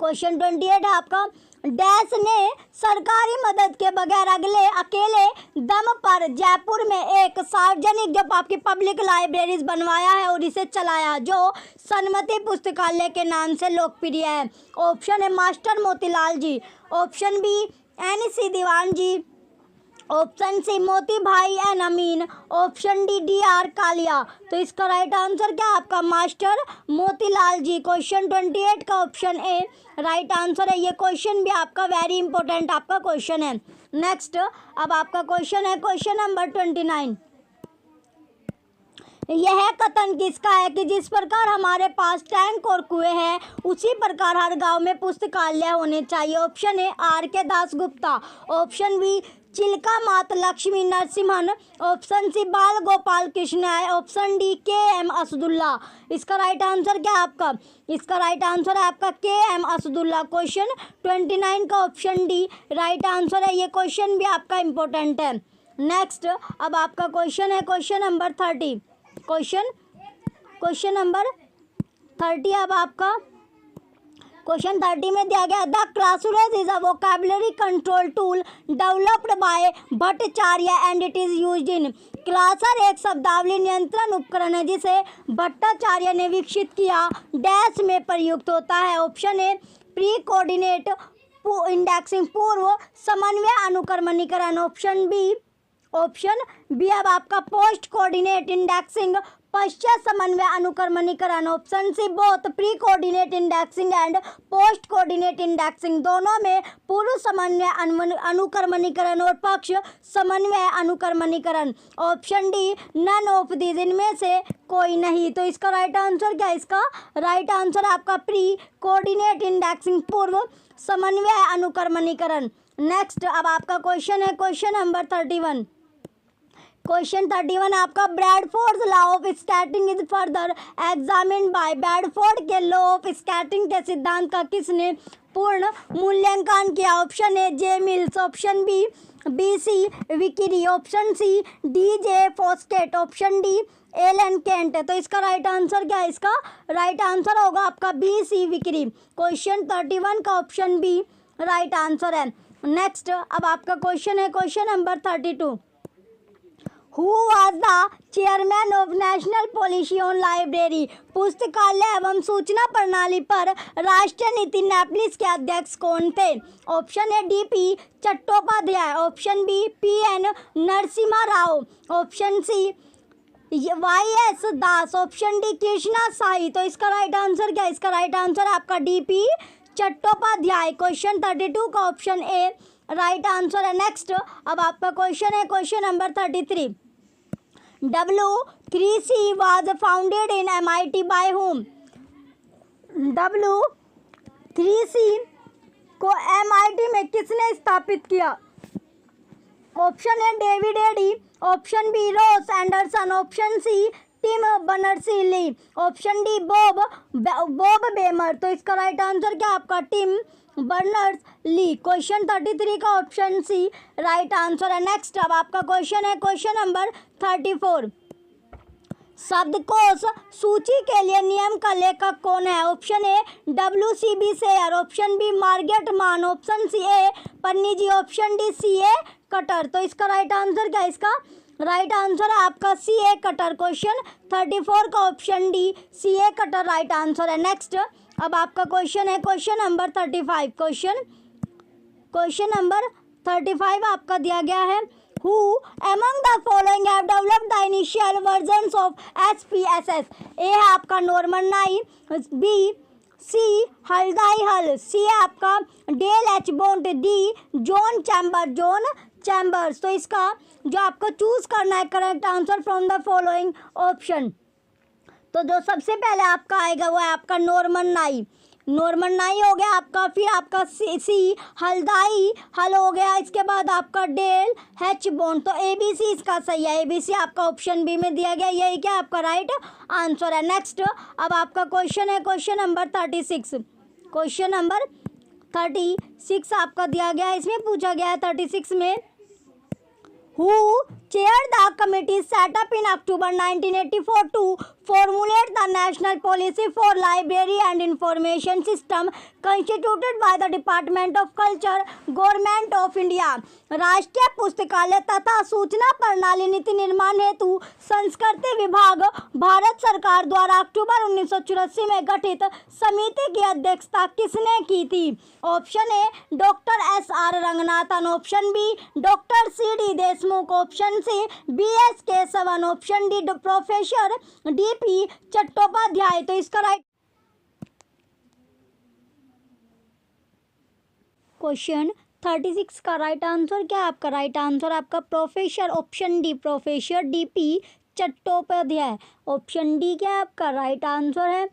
क्वेश्चन 28 है आपका डैश ने सरकारी मदद के बगैर अकेले दम पर जयपुर में एक सार्वजनिक जो आपकी पब्लिक लाइब्रेरीज बनवाया है और इसे चलाया, जो सन्मति पुस्तकालय के नाम से लोकप्रिय है। ऑप्शन है मास्टर मोतीलाल जी, ऑप्शन बी NC दीवान जी, ऑप्शन सी मोती भाई एन अमीन, ऑप्शन डी DR कालिया। तो इसका राइट आंसर क्या है आपका मास्टर मोतीलाल जी। क्वेश्चन 28 का ऑप्शन ए राइट आंसर है। ये क्वेश्चन भी आपका वेरी इंपॉर्टेंट आपका क्वेश्चन है। नेक्स्ट अब आपका क्वेश्चन है क्वेश्चन नंबर 29। यह कथन किसका है कि जिस प्रकार हमारे पास टैंक और कुएं हैं उसी प्रकार हर गांव में पुस्तकालय होने चाहिए। Option A RK Das Gupta, option B चिल्का मात लक्ष्मी नरसिम्हन, ऑप्शन सी बाल गोपाल कृष्ण है, ऑप्शन डी KM असदुल्ला। इसका राइट आंसर क्या है आपका? इसका राइट आंसर है आपका KM असदुल्ला। क्वेश्चन 29 का ऑप्शन डी राइट आंसर है। ये क्वेश्चन भी आपका इम्पोर्टेंट है। नेक्स्ट अब आपका क्वेश्चन है क्वेश्चन नंबर 30। क्वेश्चन नंबर 30 अब आपका क्वेश्चन 30 में दिया गया the Classaurus is a vocabulary control tool developed by Bhattacharya and it is used in. Classaurus एक शब्दावली नियंत्रण उपकरण है जिसे भट्टाचार्य ने विकसित किया, डैश में प्रयुक्त होता है। ऑप्शन ए प्री कोऑर्डिनेट इंडेक्सिंग पूर्व समन्वय अनुक्रमणीकरण, ऑप्शन बी अब आपका पोस्ट कोऑर्डिनेट इंडेक्सिंग पश्चात समन्वय अनुक्रमणीकरण, option C both pre coordinate indexing and post coordinate indexing, दोनों में पूर्व समन्वय अनुक्रमणीकरण और पक्ष समन्वय अनुक्रमणीकरण, option D none of these, इनमें से कोई नहीं। तो इसका राइट आंसर क्या है? इसका राइट आंसर आपका प्री कोऑर्डिनेट इंडेक्सिंग पूर्व समन्वय अनुक्रमणीकरण। नेक्स्ट अब आपका क्वेश्चन है क्वेश्चन नंबर 31। क्वेश्चन 31 आपका Bradford law of scattering is further examined by. Bradford के लॉ ऑफ स्कैटरिंग के सिद्धांत का किसने पूर्ण मूल्यांकन किया? Option A J Mills, option B BC Vickery, option C DJ Foskett, option D Alan Kent. तो इसका राइट आंसर क्या है? इसका राइट आंसर होगा आपका BC विकिरी। क्वेश्चन 31 का ऑप्शन बी राइट आंसर है। नेक्स्ट अब आपका क्वेश्चन है question number 32। Who was the chairman of National Policy on Library? पुस्तकालय एवं सूचना प्रणाली पर राष्ट्रीय नीति नेपलिस के अध्यक्ष कौन थे? Option A DP Chattopadhyay, option B PN Narasimha Rao, option C YS Das, option D Krishna Shahi. तो इसका राइट आंसर क्या है? इसका राइट आंसर आपका DP चट्टोपाध्याय। क्वेश्चन 32 का ऑप्शन ए राइट आंसर है। नेक्स्ट अब आपका क्वेश्चन है question number 33। W3C was founded in MIT by whom? W3C को MIT में किसने स्थापित किया? Option A David Eddy, option B Ross Anderson, option C Tim Berners-Lee, option D Bob Bemer. तो इसका राइट आंसर क्या आपका? Tim Berners-Lee. क्वेश्चन 33 का ऑप्शन सी राइट आंसर है। नेक्स्ट अब आपका क्वेश्चन है क्वेश्चन नंबर 34। शब्दकोश सूची के लिए नियम का लेखक कौन है? Option A WCB Sayers, option B Margaret Mann, option C A Panizzi, option D CA Cutter. तो इसका राइट आंसर क्या है? इसका राइट आंसर है आपका CA कटर। क्वेश्चन 34 का option D CA cutter right answer है। नेक्स्ट अब आपका क्वेश्चन है क्वेश्चन नंबर 35। क्वेश्चन नंबर 35 आपका दिया गया है Who among the following have developed the initial versions of SPSS? ए है आपका नॉर्मन नाई, बी सी हल्दाई हल, सी है आपका Dale H Bond, D John Chambers. तो इसका जो आपको चूज करना है correct answer from the following option. तो जो सबसे पहले आपका आएगा वो है आपका नॉर्मन नाई हो गया आपका, फिर आपका सी हल्दाई हल हो गया, इसके बाद आपका डेल H बॉन्ड। तो ABC इसका सही है, ABC आपका ऑप्शन बी में दिया गया, यही क्या आपका राइट आंसर है। नेक्स्ट अब आपका क्वेश्चन है क्वेश्चन नंबर 36। क्वेश्चन नंबर 36 आपका दिया गया है, इसमें पूछा गया है 36 में Who chaired the committee set up in October 1984 to formulate the national policy for library and information system constituted by the Department of Culture, Government of India। राष्ट्रीय पुस्तकालय तथा सूचना प्रणाली नीति निर्माण हेतु संस्कृति विभाग भारत सरकार द्वारा अक्टूबर 1984 में गठित समिति की अध्यक्षता किसने की थी? Option A doctor S R. Ranganathan, option B doctor C D. Deshmukh, option C B S. Keshavan, option D professor D P. Chattopadhyay. तो इसका राइट क्वेश्चन 36 का राइट आंसर क्या है? आपका राइट आंसर आपका professor, option D professor D P. Chattopadhyay. Option D क्या है आपका राइट आंसर है,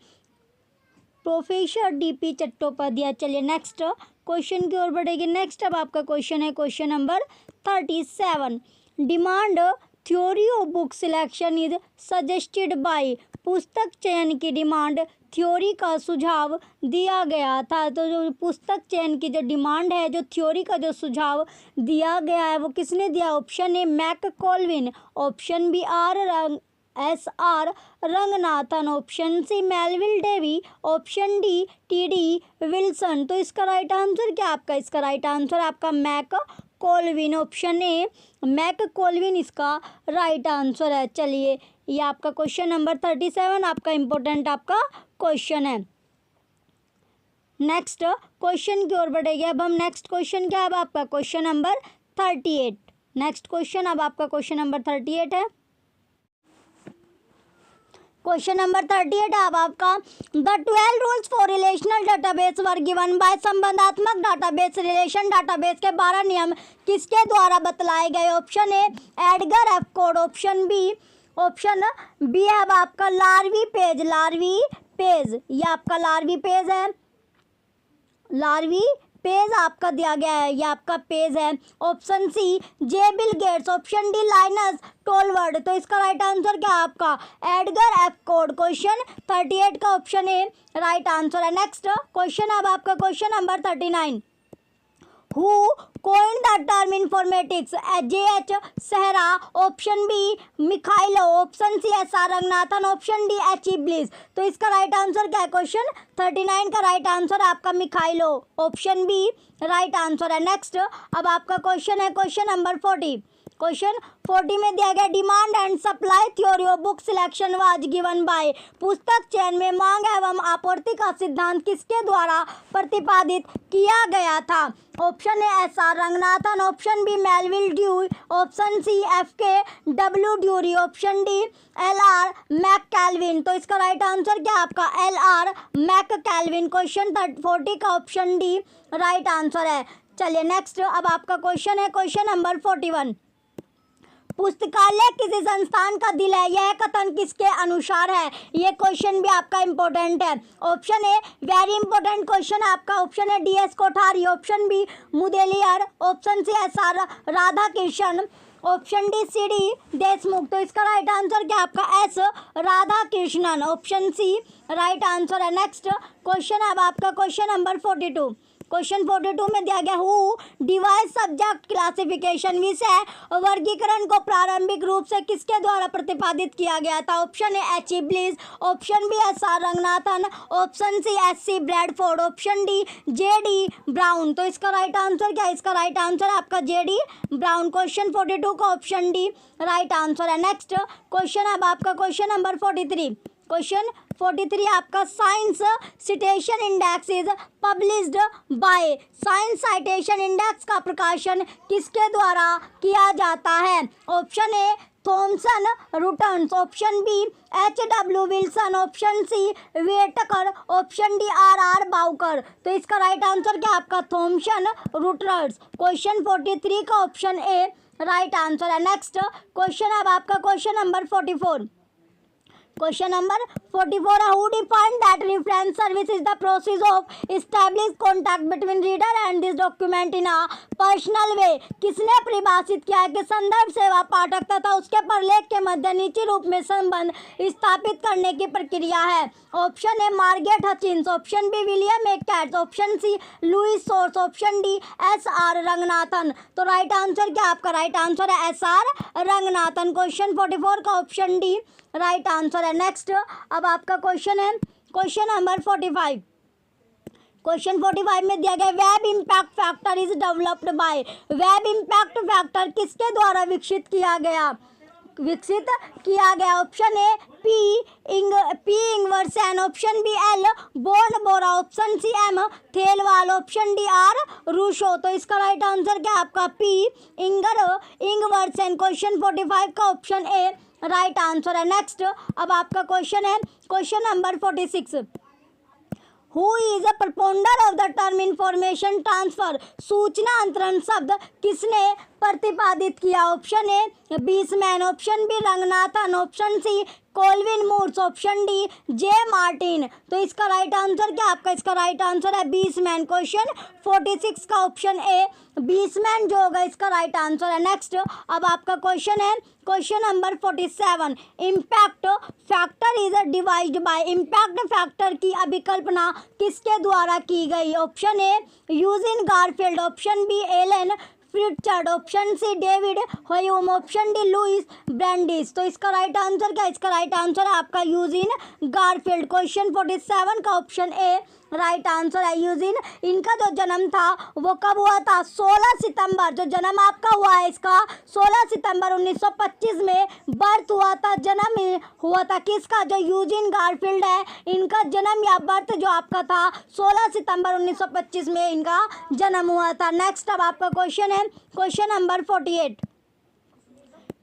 प्रोफेसर डी.पी. चट्टोपाध्याय। चलिए नेक्स्ट क्वेश्चन की ओर बढ़ेगी। नेक्स्ट अब आपका क्वेश्चन है question number 37। Demand theory of book selection is suggested by. पुस्तक चयन की डिमांड थ्योरी का सुझाव दिया गया था। तो जो पुस्तक चयन की जो डिमांड है, जो थ्योरी का जो सुझाव दिया गया है, वो किसने दिया? Option A McColvin, option B S R. Ranganathan, option C Melvil Dewey, option D T D. Wilson. तो इसका राइट आंसर क्या आपका? इसका राइट आंसर आपका मैककॉल्विन, ऑप्शन ए मैककॉल्विन इसका राइट आंसर है। चलिए ये आपका क्वेश्चन नंबर 37 आपका इम्पोर्टेंट आपका क्वेश्चन है। नेक्स्ट क्वेश्चन की ओर बढ़ेगी। अब हम नेक्स्ट क्वेश्चन क्या है? अब आपका क्वेश्चन नंबर 38। नेक्स्ट क्वेश्चन अब आपका क्वेश्चन नंबर 38 है। क्वेश्चन नंबर 38 अब आपका the 12 rules for relational database were given by. संबंधात्मक डाटाबेस रिलेशन डाटाबेस के 12 नियम किसके द्वारा बतलाए गए? Option A Edgar F Codd, option B है अब आपका लार्वी पेज, ये आपका लार्वी पेज है, लार्वी पेज आपका दिया गया है, ये आपका पेज है। Option C J Bill Gates, option D Linus Torvalds. तो इसका राइट आंसर क्या है आपका? Edgar F code. क्वेश्चन 38 का ऑप्शन ए राइट आंसर है। नेक्स्ट क्वेश्चन अब आपका question number 39। Who coined the term informatics? J.H. Sahara, option B Mikhailo, option C S R. Ranganathan, option D H.E. Bliss. तो इसका right answer क्या है? Question 39 का right answer आपका Mikhailo, option B right answer है। Next अब आपका क्वेश्चन है क्वेश्चन नंबर 40। क्वेश्चन 40 में दिया गया demand and supply theory of book selection was given by. पुस्तक चयन में मांग एवं आपूर्ति का सिद्धांत किसके द्वारा प्रतिपादित किया गया था? Option A S R. Ranganathan, option B Melvil Dewey, option C F.K.W. Drury, option D L.R. McColvin. तो इसका राइट आंसर क्या है आपका? L.R. मैककॉल्विन। क्वेश्चन 40 का ऑप्शन डी राइट आंसर है। चलिए नेक्स्ट अब आपका क्वेश्चन है क्वेश्चन नंबर 41। पुस्तकालय किसी संस्थान का दिल है, यह कथन किसके अनुसार है? ये क्वेश्चन भी आपका इम्पोर्टेंट है। Option A very important question है आपका, option A D.S. Kothari, option B Mudaliar, option C S R. Radhakrishnan, option D C.D. Deshmukh. तो इसका राइट आंसर क्या आपका? S Radhakrishnan, option C right answer है। नेक्स्ट क्वेश्चन अब आपका क्वेश्चन नंबर 42। क्वेश्चन 42 में दिया गया हु डिवाइस सब्जेक्ट क्लासिफिकेशन, विषय वर्गीकरण को प्रारंभिक रूप से किसके द्वारा प्रतिपादित किया गया था? Option A H.E. Bliss, option B S R. Ranganathan, option C S.C. Bradford, option D J.D. Brown. तो इसका राइट आंसर क्या है? इसका राइट आंसर आपका J.D. ब्राउन। क्वेश्चन 42 का ऑप्शन डी राइट आंसर है। नेक्स्ट क्वेश्चन अब आपका क्वेश्चन नंबर 43। क्वेश्चन 43 आपका science citation index is published by. Science citation index का प्रकाशन किसके द्वारा किया जाता है? Option A Thomson Reuters, option B H.W. Wilson, option C Whitaker, option D R.R. Bowker. तो इसका राइट आंसर क्या आपका? थॉमसन रुटन्स। क्वेश्चन 43 का ऑप्शन ए राइट आंसर है। नेक्स्ट क्वेश्चन अब आपका question number 44। Question number 44, who defined that reference service is the process of establish contact between reader and this document in a personal way. किसने परिभाषित किया है कि संदर्भ सेवा पाठक तथा उसके प्रलेख के मध्य निश्चित रूप में संबंध स्थापित करने की प्रक्रिया है? Option A Margaret Hutchins, option B William A Katz, option C Louis Shores, option D SR. Ranganathan. तो राइट आंसर क्या आपका? राइट आंसर है एस.आर. रंगनाथन। क्वेश्चन 44 का ऑप्शन डी राइट आंसर है। नेक्स्ट अब आपका क्वेश्चन है क्वेश्चन नंबर 45। क्वेश्चन 45 में दिया गया web impact factor is developed by. Web impact factor किसके द्वारा विकसित किया गया? Option A P Ingwersen, option B L Bjorneborn, option C M Thelwall, option D R Rousseau. तो इसका राइट आंसर क्या आपका? पी इंगवर्सन। क्वेश्चन 45 का ऑप्शन ए राइट आंसर है। नेक्स्ट अब आपका क्वेश्चन है question number 46, who is a propounder of the term information transfer. सूचना अंतरण शब्द किसने प्रतिपादित किया? Option A Weisman, option B Ranganathan, option C Calvin Mooers, option D J Martin. तो इसका राइट आंसर क्या आपका? इसका राइट आंसर है बीसमैन। क्वेश्चन 46 का ऑप्शन ए बीसमैन जो होगा इसका राइट आंसर है। नेक्स्ट अब आपका क्वेश्चन है question number 47, impact factor is devised by. Impact factor की अभिकल्पना किसके द्वारा की गई? Option A Eugene Garfield, option B Alan Pritchard, option C David Hume, option D Louis Brandeis. तो इसका राइट आंसर क्या? इसका राइट आंसर है आपका यूजिन गारफील्ड। क्वेश्चन 47 का ऑप्शन ए राइट आंसर है यूजिन। इनका जो जन्म था वो कब हुआ था? 16 सितंबर। जो जन्म आपका हुआ है इसका 16 सितंबर 1925 में बर्थ हुआ था। जन्म हुआ था किसका? जो यूजिन गारफील्ड है इनका जन्म या बर्थ जो आपका था 16 सितंबर 1925 में इनका जन्म हुआ था। नेक्स्ट अब आपका क्वेश्चन है क्वेश्चन नंबर 48।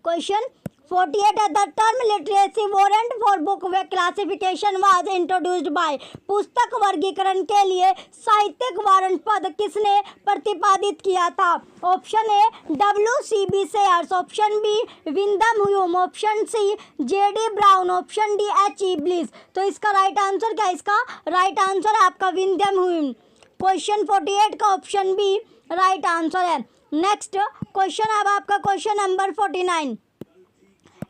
क्वेश्चन 48 है the term literacy warrant for book classification was introduced by. पुस्तक वर्गीकरण के लिए साहित्यिक वारंट पद किसने प्रतिपादित किया था? Option A W.C.B. Sayers, option B Wyndham Hulme, option C J.D. Brown, option D H.E. Bliss. तो इसका राइट आंसर क्या है? इसका राइट आंसर है आपका विंदम ह्यूम। क्वेश्चन 48 का ऑप्शन बी राइट आंसर है। नेक्स्ट क्वेश्चन अब आपका question number 49,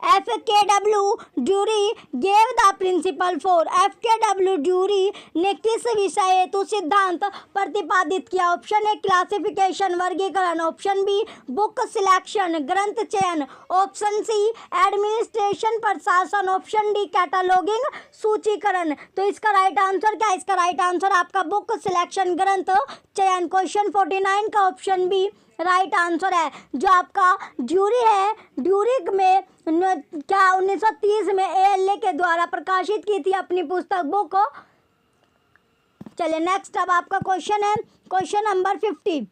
FKW Drury gave the principle for. FKW Drury ने किस विषय हेतु सिद्धांत प्रतिपादित किया? ऑप्शन ए क्लासिफिकेशन वर्गीकरण, ऑप्शन बी बुक सिलेक्शन ग्रंथ चयन, ऑप्शन सी एडमिनिस्ट्रेशन प्रशासन, ऑप्शन डी कैटलॉगिंग सूचीकरण। तो इसका राइट आंसर क्या है? इसका राइट आंसर आपका बुक सिलेक्शन ग्रंथ चयन। क्वेश्चन 49 का ऑप्शन बी राइट आंसर है। जो आपका ड्यूरी है ड्यूरी में क्या 1930 में ALA के द्वारा प्रकाशित की थी अपनी पुस्तक बुक। चलिए नेक्स्ट अब आपका क्वेश्चन है question number 50,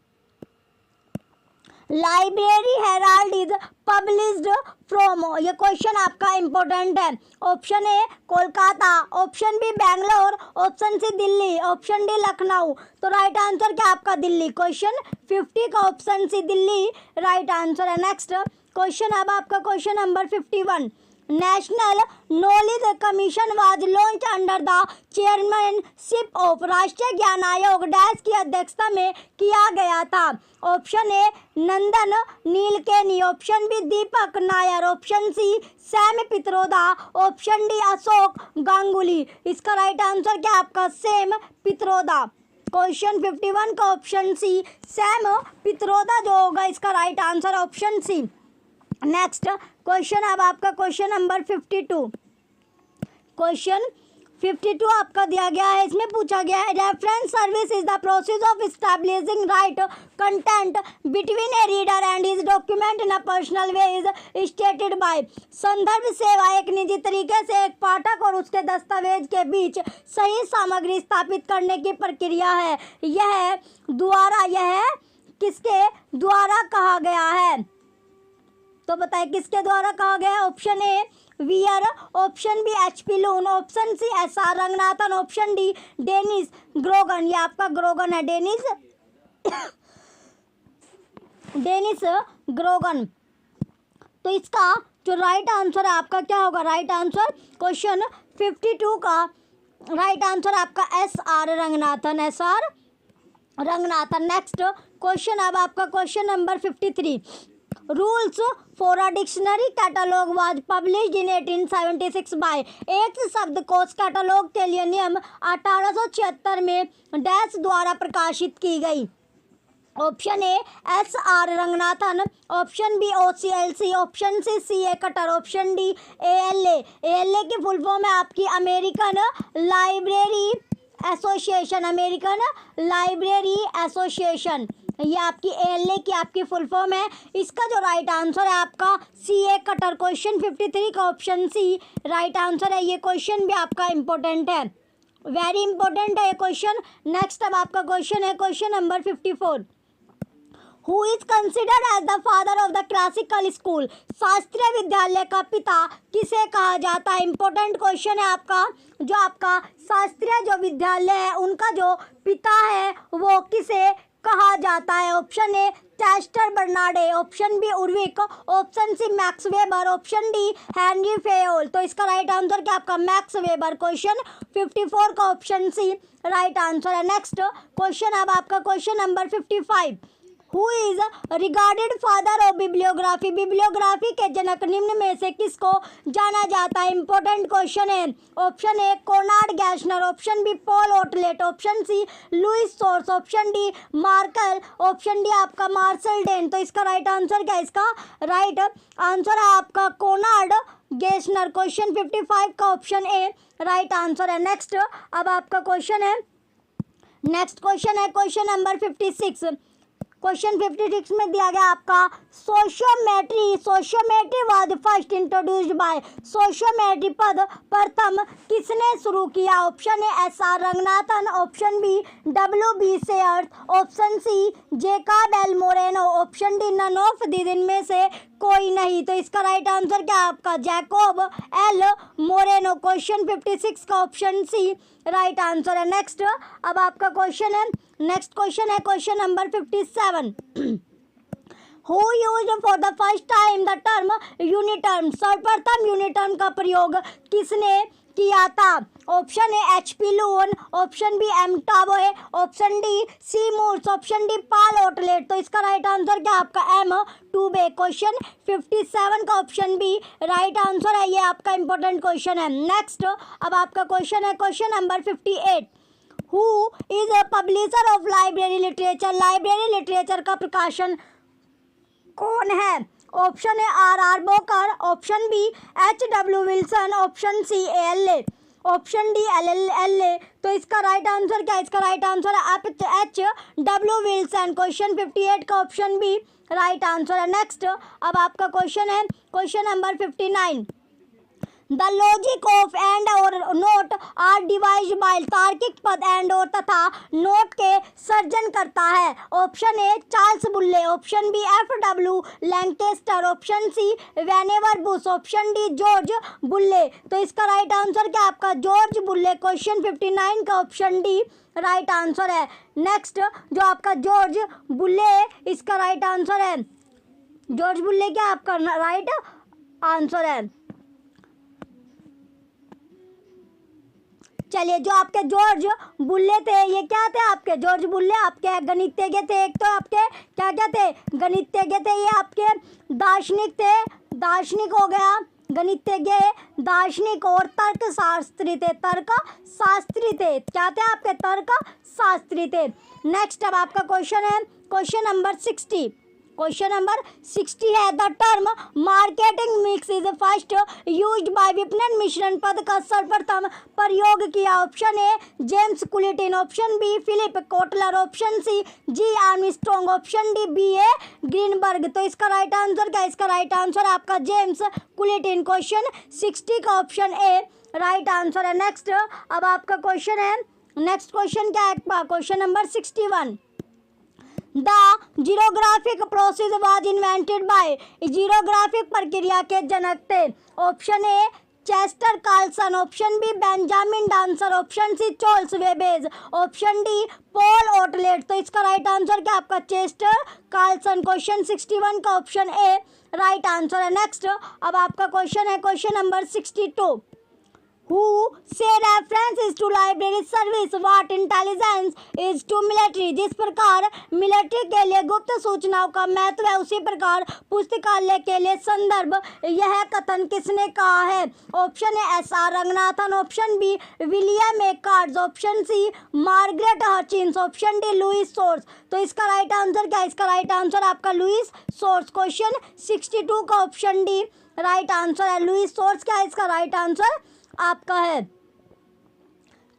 library herald is published from. ये क्वेश्चन आपका इंपॉर्टेंट है। Option A Kolkata, option B Bangalore, option C Delhi, option D Lucknow. तो राइट आंसर क्या आपका? दिल्ली। क्वेश्चन 50 का option C Delhi right answer है। नेक्स्ट क्वेश्चन अब आपका question number 51, national knowledge commission was launch under the chairmanship of. राष्ट्रीय ज्ञान आयोग डैश की अध्यक्षता में किया गया था। Option A Nandan Nilekani, option B Deepak Nayyar, option C Sam Pitroda, option D Ashok Ganguly. इसका राइट आंसर क्या आपका? सैम पित्रोदा। क्वेश्चन 51 का ऑप्शन सी सैम पित्रोदा जो होगा इसका right answer option C. Next question अब आपका क्वेश्चन नंबर 52। क्वेश्चन 52 आपका दिया गया है, इसमें पूछा गया है reference service is the process of establishing right content between A reader and his document in a personal way is stated by. संदर्भ सेवा एक निजी तरीके से एक पाठक और उसके दस्तावेज के बीच सही सामग्री स्थापित करने की प्रक्रिया है। यह किसके द्वारा कहा गया है? तो बताइए किसके द्वारा कहा गया है? Option A Wyer, option B HP Luhn, option C SR Ranganathan, option D Dennis Grogan. ये आपका ग्रोगन है, डेनिस ग्रोगन। तो इसका जो राइट आंसर है आपका क्या होगा, राइट आंसर क्वेश्चन 52 का राइट आंसर आपका SR Ranganathan, SR Ranganathan. Next question अब आपका question number 53। Rules for a dictionary catalog was published in 1876 by. एक शब्दकोश कैटलॉग के लिए नियम 1876 में डैश द्वारा प्रकाशित की गई। Option A SR Ranganathan, option B OCLC, option C CA Cutter, option D ALA। ALA की फुल फॉर्म है आपकी American Library Association, American Library Association. ये आपकी ALA की आपकी फुल फॉर्म है। इसका जो राइट आंसर है आपका CA कटर, क्वेश्चन 53 का ऑप्शन सी राइट आंसर है। ये क्वेश्चन भी आपका इम्पोर्टेंट है, वेरी इंपॉर्टेंट है ये क्वेश्चन। नेक्स्ट अब आपका क्वेश्चन है question number 54। Who is considered as the father of the classical school. शास्त्रीय विद्यालय का पिता किसे कहा जाता है। इंपॉर्टेंट क्वेश्चन है आपका। जो आपका शास्त्रीय जो विद्यालय है उनका जो पिता है वो किसे कहा जाता है। Option A Chester Barnard, option B Urwick, option C Max Weber, option D Henri Fayol. तो इसका राइट आंसर क्या आपका मैक्स वेबर, क्वेश्चन 54 का ऑप्शन सी राइट आंसर है। नेक्स्ट क्वेश्चन अब आपका question number 55। Who is regarded father of bibliography. Bibliography के जनक निम्न में से किसको जाना जाता है। इंपॉर्टेंट क्वेश्चन है। Option A Konrad Gesner, option B Paul Otlet, option C Louis Shores, option D Markel, option D आपका मार्शल डेन। तो इसका राइट आंसर क्या है। इसका राइट आंसर है आपका कोनार्ड गैशनर, क्वेश्चन 55 का ऑप्शन ए राइट आंसर है। नेक्स्ट अब आपका क्वेश्चन है, नेक्स्ट क्वेश्चन है क्वेश्चन नंबर 56। क्वेश्चन 56 में दिया गया आपका sociometry. Sociometry was first introduced by. Sociometry पद प्रथम किसने शुरू किया। Option A SR Ranganathan, option B WB Sayers, option C Jacob L Moreno, option D none of the इनमें से कोई नहीं। तो इसका राइट आंसर क्या है आपका जैकोब एल मोरेनो, क्वेश्चन 56 का ऑप्शन सी राइट आंसर है। नेक्स्ट अब आपका क्वेश्चन है, नेक्स्ट क्वेश्चन है question number 57। Who used for the first time the term uniterm. सर्वप्रथम यूनिटर्म का प्रयोग किसने किया था। Option A HP Luhn, option B M Taube, option D C Mooers, option D Paul Otlet. तो इसका राइट आंसर क्या आपका M टूबे, क्वेश्चन 57 का ऑप्शन बी राइट आंसर है। ये आपका इंपॉर्टेंट क्वेश्चन है। नेक्स्ट अब आपका क्वेश्चन है question number 58। Who is a publisher of library literature. Library literature का प्रकाशन कौन है। Option A RR Bowker, option B HW Wilson, option C ALA, option D LLA। तो इसका राइट आंसर क्या है। इसका राइट आंसर है HW विल्सन, क्वेश्चन 58 का ऑप्शन बी राइट आंसर है। नेक्स्ट अब आपका क्वेश्चन है question number 59। The logic of and or not are devices bye. तार्किक पद एंड और तथा नोट के सर्जन करता है। Option A Charles Boole, option B FW Lancaster, option C Vannevar Bush, option D George Boole. तो इसका राइट आंसर क्या आपका जॉर्ज बुल्ले, क्वेश्चन 59 का ऑप्शन डी राइट आंसर है। नेक्स्ट जो आपका जॉर्ज बुल्ले इसका राइट आंसर है। जॉर्ज बुल्ले क्या आपका राइट आंसर है। चलिए जो आपके जॉर्ज बुल्ले थे ये क्या थे आपके जॉर्ज बुल्ले आपके गणितज्ञ थे। एक तो आपके क्या क्या थे गणितज्ञ थे, ये आपके दार्शनिक थे, दार्शनिक हो गया गणितज्ञ, दार्शनिक और तर्क शास्त्री थे, तर्क शास्त्री थे। क्या थे आपके तर्क शास्त्री थे। नेक्स्ट अब आपका क्वेश्चन है क्वेश्चन नंबर 60। क्वेश्चन नंबर 60 है the term marketing mix is first used by. विपणन मिश्रण पद का सर्वप्रथम प्रयोग किया। Option A James Culliton, option B Philip Kotler, option C G Armstrong, option D BA Greenberg. तो इसका राइट आंसर क्या है। इसका राइट आंसर आपका जेम्स कुलिटिन, क्वेश्चन 60 का ऑप्शन ए राइट आंसर है। नेक्स्ट अब आपका क्वेश्चन है, नेक्स्ट क्वेश्चन क्या है question number 61। The xerographic process was invented by. Xerographic प्रक्रिया के जनक थे। Option A Chester Carlson, option B Benjamin Dancer, option C Charles Babbage, option D Paul Otlet. तो इसका राइट आंसर क्या आपका चेस्टर कार्लसन। क्वेश्चन 61 का ऑप्शन ए राइट आंसर है। नेक्स्ट अब आपका क्वेश्चन है question number 62। Who say reference is to library service, what intelligence is to military। जिस प्रकार मिलिट्री के लिए गुप्त सूचनाओं का महत्व है उसी प्रकार पुस्तकालय के लिए संदर्भ यह कथन किसने कहा है। Option A S R. Ranganathan, option B William A Katz, option C Margaret Hutchins, option D Louis Shores. तो इसका राइट आंसर क्या है? इसका राइट आंसर आपका लुइस सोर्स। क्वेश्चन 62 का ऑप्शन डी राइट आंसर है। लुइस सोर्स क्या है इसका राइट आंसर आपका है।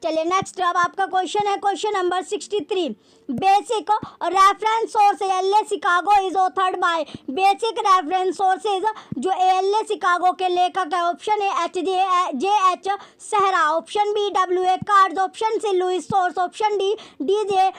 चलिए नेक्स्ट अब आपका क्वेश्चन है question number 63। Basic reference source ALA Chicago is authored by. Basic reference sources जो एएलए शिकागो के लेखक है। Option A J H. Shera, option B W A. Katz, option C Louis Shores, option D D J.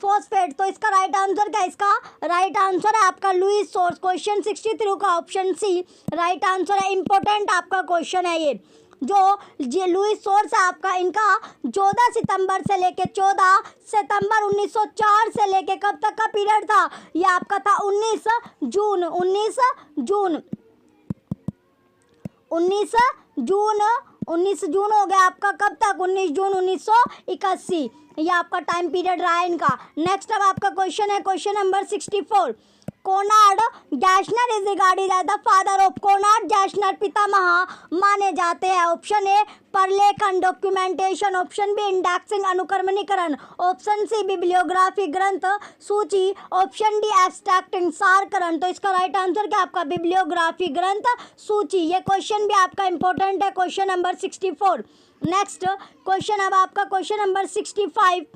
Foskett. तो इसका right answer क्या है? इसका right answer है आपका लुइस सोर्स। क्वेश्चन 63 का ऑप्शन सी राइट आंसर है। इंपॉर्टेंट आपका क्वेश्चन है ये। जो लुइस सोर्स है आपका इनका 14 सितंबर से लेके 14 सितंबर 1904 से लेके कब तक का पीरियड था? ये आपका था 19 जून 19 जून हो गया आपका कब तक? 19 जून 1981। ये आपका टाइम पीरियड रहा है इनका। नेक्स्ट अब आपका क्वेश्चन है question number 64। Konrad Gesner is regarded as the father of. Konrad Gesner पितामह माने जाते हैं। ऑप्शन ए प्रलेखन डॉक्यूमेंटेशन, ऑप्शन बी इंडेक्सिंग अनुक्रमणीकरण, ऑप्शन सी बिब्लियोग्राफी ग्रंथ सूची, ऑप्शन डी एब्स्ट्रैक्टिंग सारकरण। तो इसका राइट आंसर क्या आपका बिब्लियोग्राफी ग्रंथ सूची। ये क्वेश्चन भी आपका इंपॉर्टेंट है क्वेश्चन नंबर 64। नेक्स्ट क्वेश्चन अब आपका क्वेश्चन नंबर 65।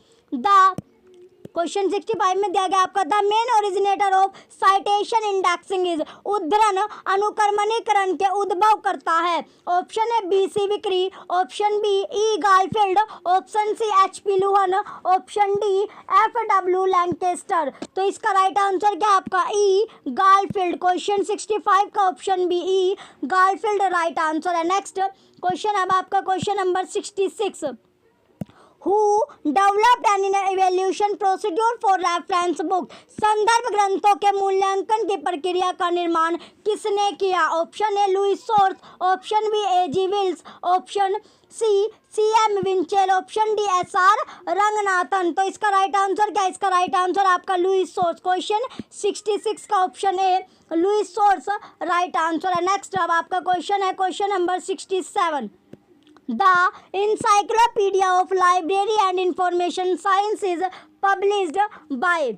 क्वेश्चन 65 में दिया गया आपका the main originator of citation indexing is. उद्धरण अनुक्रमणीकरण के उद्भव करता है। Option A BC. Vickery, option B E Garfield, option C HP. Luhn, option D FW. Lancaster. तो इसका राइट आंसर क्या आपका ई गारफील्ड। क्वेश्चन 65 का option B E Garfield right answer है। नेक्स्ट क्वेश्चन अब आपका question number 66। Who developed an evaluation procedure for reference book। संदर्भ ग्रंथों के मूल्यांकन की प्रक्रिया का निर्माण किसने किया? Option A Louis Shores, option B AG. Wells, option C CM. Winchell, option D SR. Ranganathan. तो इसका राइट आंसर क्या है? इसका राइट आंसर आपका लुइस सोर्स। क्वेश्चन 66 का option A Louis Shores right answer है। नेक्स्ट अब आपका क्वेश्चन है question number 67। The Encyclopedia of Library and Information Science is published by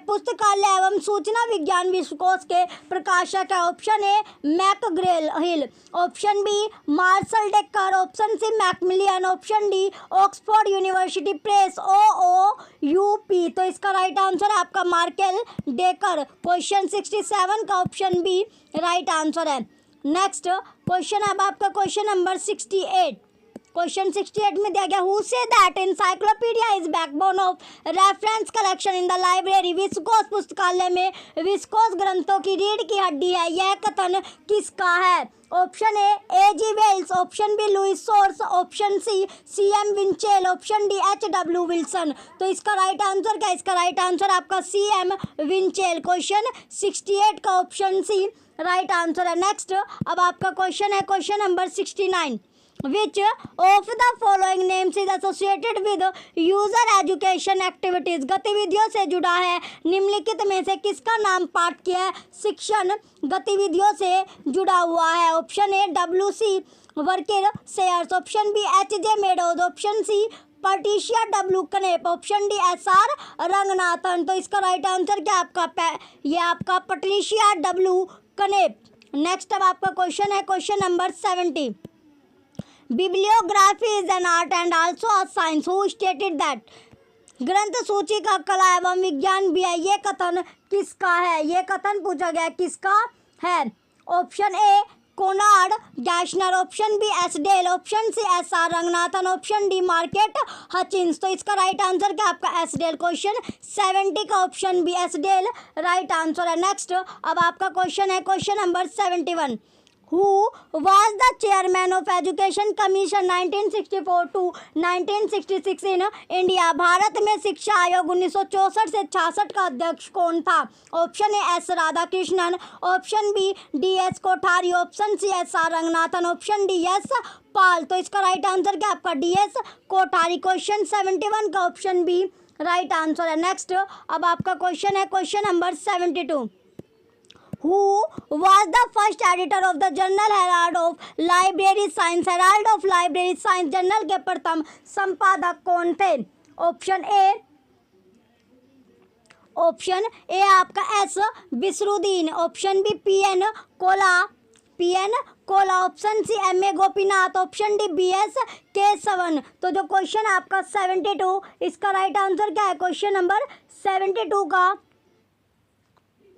पुस्तकालय एवं सूचना विज्ञान विश्वकोश के प्रकाशक है। Option A McGraw Hill, option B Marshall Dekker, option C Macmillan, option D Oxford University Press OOUP। तो इसका राइट आंसर है आपका मार्केल डेकर। क्वेश्चन 67 का ऑप्शन बी राइट आंसर है। नेक्स्ट क्वेश्चन अब आपका क्वेश्चन नंबर 68। क्वेश्चन 68 में दिया गया हु से that encyclopedia is backbone of reference collection in the library. विस्कोस पुस्तकालय में विस्कोस ग्रंथों की रीढ़ की हड्डी है। यह कथन किसका है? Option AG. Wells, option B Louis Shores, option C CM. Winchell, option D HW. Wilson. तो इसका राइट आंसर क्या है? इसका राइट आंसर आपका सी.एम. विंचेल। क्वेश्चन 68 का ऑप्शन सी राइट आंसर है। नेक्स्ट अब आपका क्वेश्चन है question number 69। Which of the following names is associated with user education activities. गतिविधियों से जुड़ा है। निम्नलिखित में से किसका नाम पाठ्य शिक्षण गतिविधियों से जुड़ा हुआ है? Option A WC. वर्किर Sayers, option B HJ. Meadows, option C Patricia W. Knapp, option D SR. Ranganathan. तो इसका राइट आंसर क्या आपका ये आपका पटिशिया डब्ल्यू. कनेप। नेक्स्ट अब आपका क्वेश्चन है question number 70। Bibliography is an art and also a science who stated that. ग्रंथ सूची का कला एवं विज्ञान भी है। ये कथन किसका है? ये कथन पूछा गया किसका है? Option A Konrad Gesner, option B S Dale, option C S R Ranganathan, option D Margaret Hutchins. तो इसका राइट आंसर क्या आपका एस डेल। क्वेश्चन 70 का option B S Dale right answer है। नेक्स्ट अब आपका क्वेश्चन है question number 71। Who was the chairman of Education Commission 1964 to 1966 in India? Bharat में शिक्षा आयोग 1964 से 66 का अध्यक्ष कौन था? Option A S Radhakrishnan, option B D S Kothari, option C S R Ranganathan, option D S Pal. तो इसका राइट आंसर क्या आपका डी एस कोठारी। क्वेश्चन 71 का ऑप्शन बी राइट आंसर है। नेक्स्ट अब आपका क्वेश्चन है question number 72। Who was the first editor of the Journal Herald of Library Science? Herald of Library Science journal के प्रथम संपादक कौन थे? ऑप्शन ए आपका S Bashiruddin, option B P N Kaula, option C M A Gopinath, option D B S Kesavan. तो जो question है आपका 72 इसका राइट आंसर क्या है? क्वेश्चन नंबर 72 का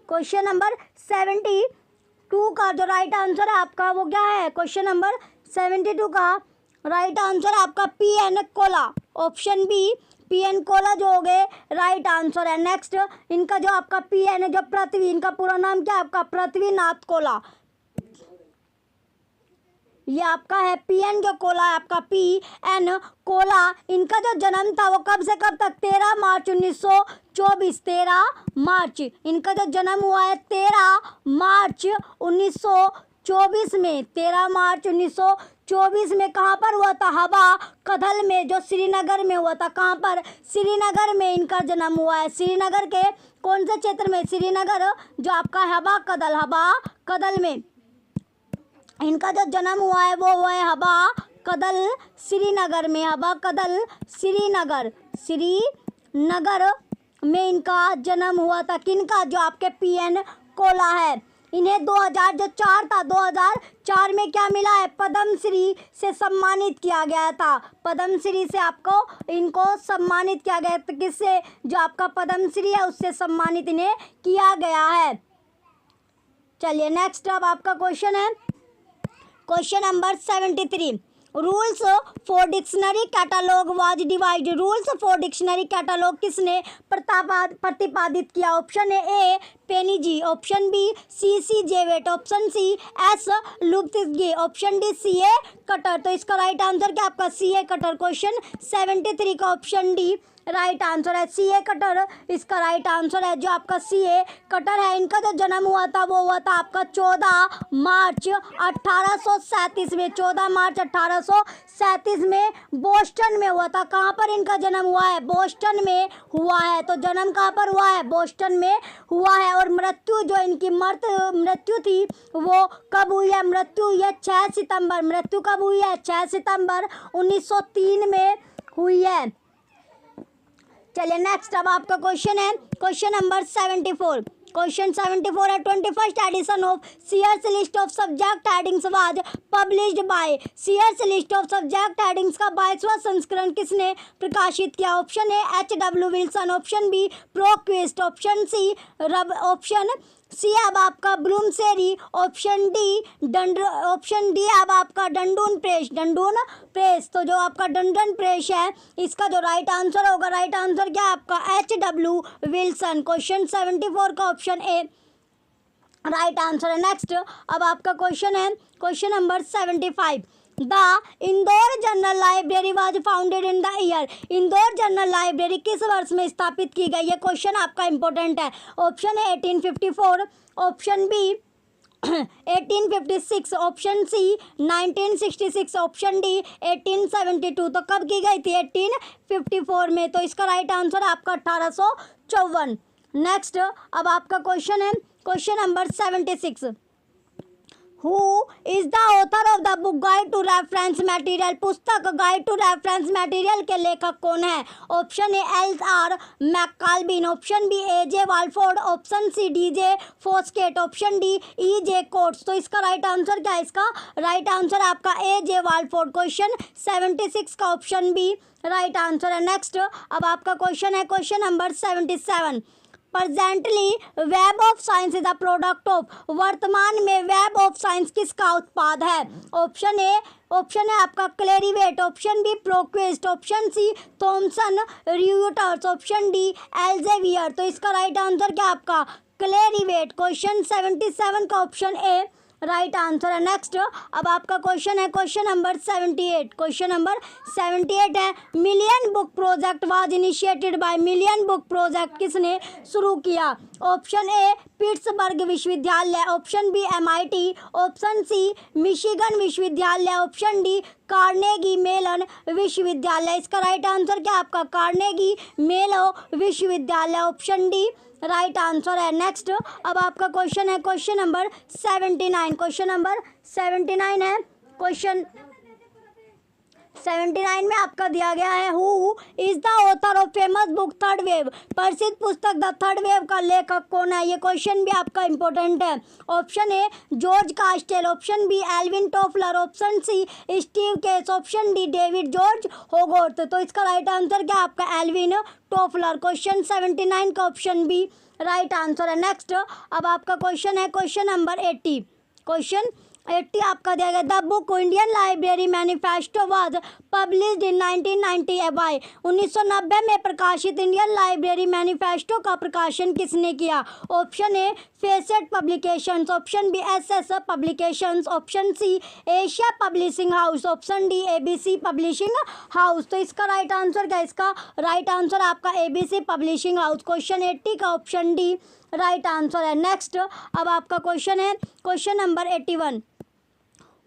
क्वेश्चन नंबर 72 का जो राइट आंसर है आपका वो क्या है? क्वेश्चन नंबर 72 का राइट आंसर आपका P N Kaula, option B P N Kaula जो हो गए राइट आंसर है। नेक्स्ट इनका जो आपका पी एन है जो पृथ्वी, इनका पूरा नाम क्या है आपका? पृथ्वीनाथ कोला। ये आपका है पी एन जो कोला है आपका पी एन कोला। इनका जो जन्म था वो कब से कब तक? 13 मार्च 1924। 13 मार्च इनका जो जन्म हुआ है 13 मार्च 1924 में। 13 मार्च 1924 में कहाँ पर हुआ था? हवा कदल में, जो श्रीनगर में हुआ था। कहाँ पर? श्रीनगर में इनका जन्म हुआ है। श्रीनगर के कौन से क्षेत्र में? श्रीनगर जो आपका हवा कदल में इनका जो जन्म हुआ है वो हुआ है हवा कदल श्रीनगर में। हवा कदल श्रीनगर में इनका जन्म हुआ था। किनका? जो आपके पी एन कोला है। इन्हें 2004 में क्या मिला है? पद्मश्री से सम्मानित किया गया था। पद्मश्री से आपको इनको सम्मानित किया गया था। किससे? जो आपका पद्मश्री है उससे सम्मानित इन्हें किया गया है। चलिए नेक्स्ट अब आपका क्वेश्चन है question number 73। Rules for dictionary catalogue was divide. Rules for dictionary catalogue किसने प्रतिपादित किया? Option A Panizzi, option B C Jewett, option C S Lubetzky, option D C A Cutter. तो इसका राइट आंसर क्या आपका? सी A cutter. Question 73 का option D right answer है। सी A cutter इसका राइट आंसर है। जो आपका सी ए कटर है इनका जो जन्म हुआ था वो हुआ था आपका 14 मार्च 1837 में। 14 मार्च 1837 में बोस्टन में हुआ था। कहाँ पर इनका जन्म हुआ है? बोस्टन में हुआ है। तो जन्म कहाँ पर हुआ है? बोस्टन में हुआ है। और मृत्यु जो इनकी मृत्यु थी वो कब हुई है? मृत्यु हुई है 6 सितंबर। मृत्यु कब हुई है? 6 सितंबर 1903 में हुई है। चलिए नेक्स्ट अब आपका क्वेश्चन है क्वेश्चन नंबर 74। क्वेश्चन 74 है 21st edition of Sears list of subject headings was published by. Sears list of subject headings का 22वां संस्करण किसने प्रकाशित किया? Option A H.W. Wilson, option B ProQuest, option C अब आपका ब्लूमसेरी, ऑप्शन डी अब आपका डंडून प्रेस। तो जो आपका डंडन प्रेस है इसका जो राइट आंसर होगा, राइट आंसर क्या है आपका? H.W. विल्सन। क्वेश्चन 74 का ऑप्शन ए राइट आंसर है। नेक्स्ट अब आपका क्वेश्चन है question number 75। The Indore general library was founded in the year. Indore general library किस वर्ष में स्थापित की गई? ये क्वेश्चन आपका इंपॉर्टेंट है। Option A 1854, option B 1856, option C 1966, option D 1872। तो कब की गई थी? 1854 में। तो इसका राइट आंसर आपका 1854। नेक्स्ट अब आपका क्वेश्चन है question number 76। Who is the author of the book guide to reference material. पुस्तक गाइड टू रेफरेंस मटेरियल के लेखक कौन है? Option A L.R. McColvin, option B A.J. Walford, option C D.J. Foskett, option D E.J. Coates. तो इसका right answer क्या है? इसका राइट आंसर आपका A.J. वाल्फोर्ड। क्वेश्चन 76 का ऑप्शन बी राइट आंसर है। नेक्स्ट अब आपका क्वेश्चन है question number 77। Presently web of science is the product of, वर्तमान में वेब ऑफ साइंस किसका उत्पाद है? ऑप्शन ए आपका Clarivate, option B ProQuest, option C Thomson Reuters, option D Elsevier. तो इसका राइट आंसर क्या आपका क्लेरिवेट। क्वेश्चन 77 का ऑप्शन ए राइट आंसर है। नेक्स्ट अब आपका क्वेश्चन है क्वेश्चन नंबर 78। क्वेश्चन नंबर 78 है million book project was initiated by, million book project किसने शुरू किया? ऑप्शन ए पिट्सबर्ग विश्वविद्यालय, option B MIT, option C Michigan विश्वविद्यालय, ऑप्शन डी कार्नेगी मेलन विश्वविद्यालय। इसका राइट आंसर क्या आपका कार्नेगी मेलो विश्वविद्यालय, ऑप्शन डी राइट आंसर है। नेक्स्ट अब आपका क्वेश्चन है क्वेश्चन नंबर 79। क्वेश्चन नंबर 79 है क्वेश्चन 79 में आपका दिया गया है who is the author of famous book third wave, प्रसिद्ध पुस्तक द थर्ड वेव का लेखक कौन है? ये क्वेश्चन भी आपका इंपॉर्टेंट है। Option A George Castell, option B Alvin Toffler, option C Steve Case, option D David George Hogarth. तो इसका राइट आंसर क्या आपका एल्विन टॉफलर। क्वेश्चन 79 का ऑप्शन बी राइट आंसर है। नेक्स्ट अब आपका क्वेश्चन है क्वेश्चन नंबर 80। क्वेश्चन 80 आपका दिया गया the book Indian library manifesto was published in 1990 by, 1990 में प्रकाशित इंडियन लाइब्रेरी मैनिफेस्टो का प्रकाशन किसने किया? Option A Facet publications, option B SS publications, option C Asia publishing house, option D ABC publishing house. तो इसका राइट आंसर क्या? इसका राइट आंसर आपका ABC पब्लिशिंग हाउस। क्वेश्चन 80 का ऑप्शन डी राइट आंसर है। नेक्स्ट अब आपका question है question number 81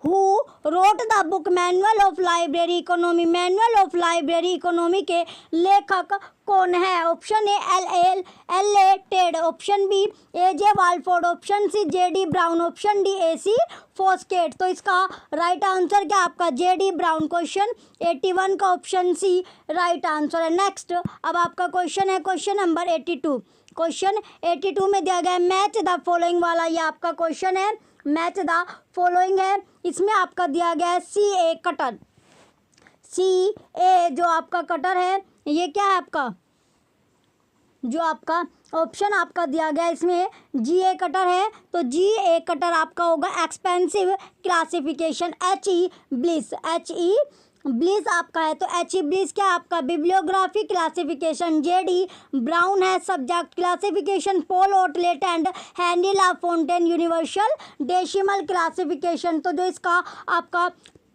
who wrote the book manual of library economy, manual of library economy के लेखक कौन है? Option A L.A. Ted, option B A.J. Walford, option C J.D. Brown, option D A.C. Foskett. तो इसका right answer क्या आपका J.D. Brown. Question 81 का option C right answer है। नेक्स्ट अब आपका क्वेश्चन है क्वेश्चन नंबर 82। क्वेश्चन 82 में दिया गया है मैच द फॉलोइंग वाला, ये आपका क्वेश्चन है मैच द फॉलोइंग है। इसमें आपका दिया गया है CA कटर, CA जो आपका कटर है ये क्या है आपका, जो आपका ऑप्शन आपका दिया गया इसमें GA कटर है। तो GA कटर आपका होगा expansive classification, HE Bliss, HE Bliss आपका है। तो HE ब्लिस क्या आपका बिब्लियोग्राफी क्लासिफिकेशन, JD ब्राउन है subject classification, Paul Otlet and Henri La Fontaine universal decimal classification. तो जो इसका आपका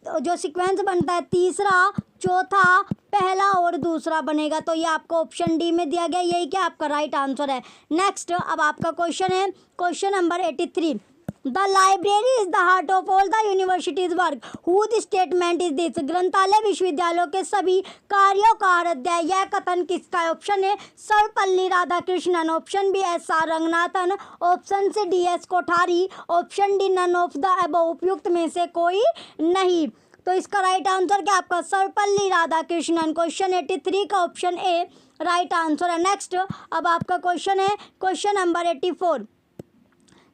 जो सीक्वेंस बनता है तीसरा चौथा पहला और दूसरा बनेगा। तो ये आपको ऑप्शन डी में दिया गया, यही क्या आपका राइट आंसर है। नेक्स्ट अब आपका क्वेश्चन है question number 83 the library is the heart of all the universities work who the statement is this, ग्रंथालय विश्वविद्यालयों के सभी कार्यों का हृदय, यह कथन किसका है? Option A Sarvepalli Radhakrishnan, option B SR Ranganathan, option C DS Kothari, option D none of the above, उपयुक्त में से कोई नहीं। तो इसका राइट आंसर क्या आपका सर्वपल्ली राधाकृष्णन। क्वेश्चन 83 का ऑप्शन ए राइट आंसर है। नेक्स्ट अब आपका क्वेश्चन है question number 84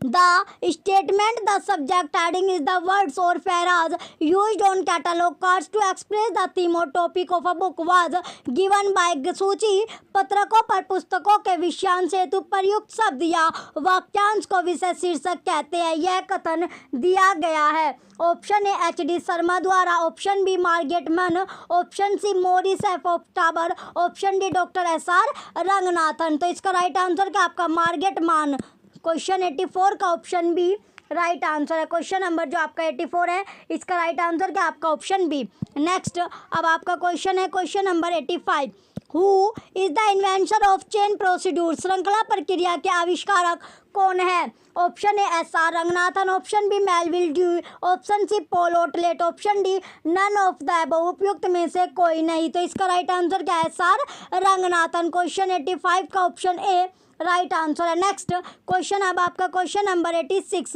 The statement the subject heading is the words or phrases used on catalog cards to express the theme or topic of a book was given by सूची पत्रकों पर पुस्तकों के विषयांश हेतु प्रयुक्त शब्द या वाक्यांश को विषय शीर्षक कहते हैं, यह कथन दिया गया है। ऑप्शन ए HD शर्मा द्वारा, option B Margaret Mann, option C Maurice F Tauber, option D doctor SR Ranganathan. तो इसका राइट आंसर क्या आपका मार्गेट मान। क्वेश्चन 84 का ऑप्शन बी राइट आंसर है। क्वेश्चन नंबर जो आपका 84 है इसका राइट आंसर क्या आपका ऑप्शन बी। नेक्स्ट अब आपका क्वेश्चन है question number 85 who is the invention of chain procedure, श्रृंखला प्रक्रिया के आविष्कारक कौन है? Option A SR Ranganathan, option B Melvil Dewey, option C Paul Otlet, option D none of the above, उपयुक्त में से कोई नहीं। तो इसका राइट आंसर क्या है SR रंगनाथन। क्वेश्चन 85 का ऑप्शन ए राइट आंसर है। नेक्स्ट क्वेश्चन अब आपका question number 86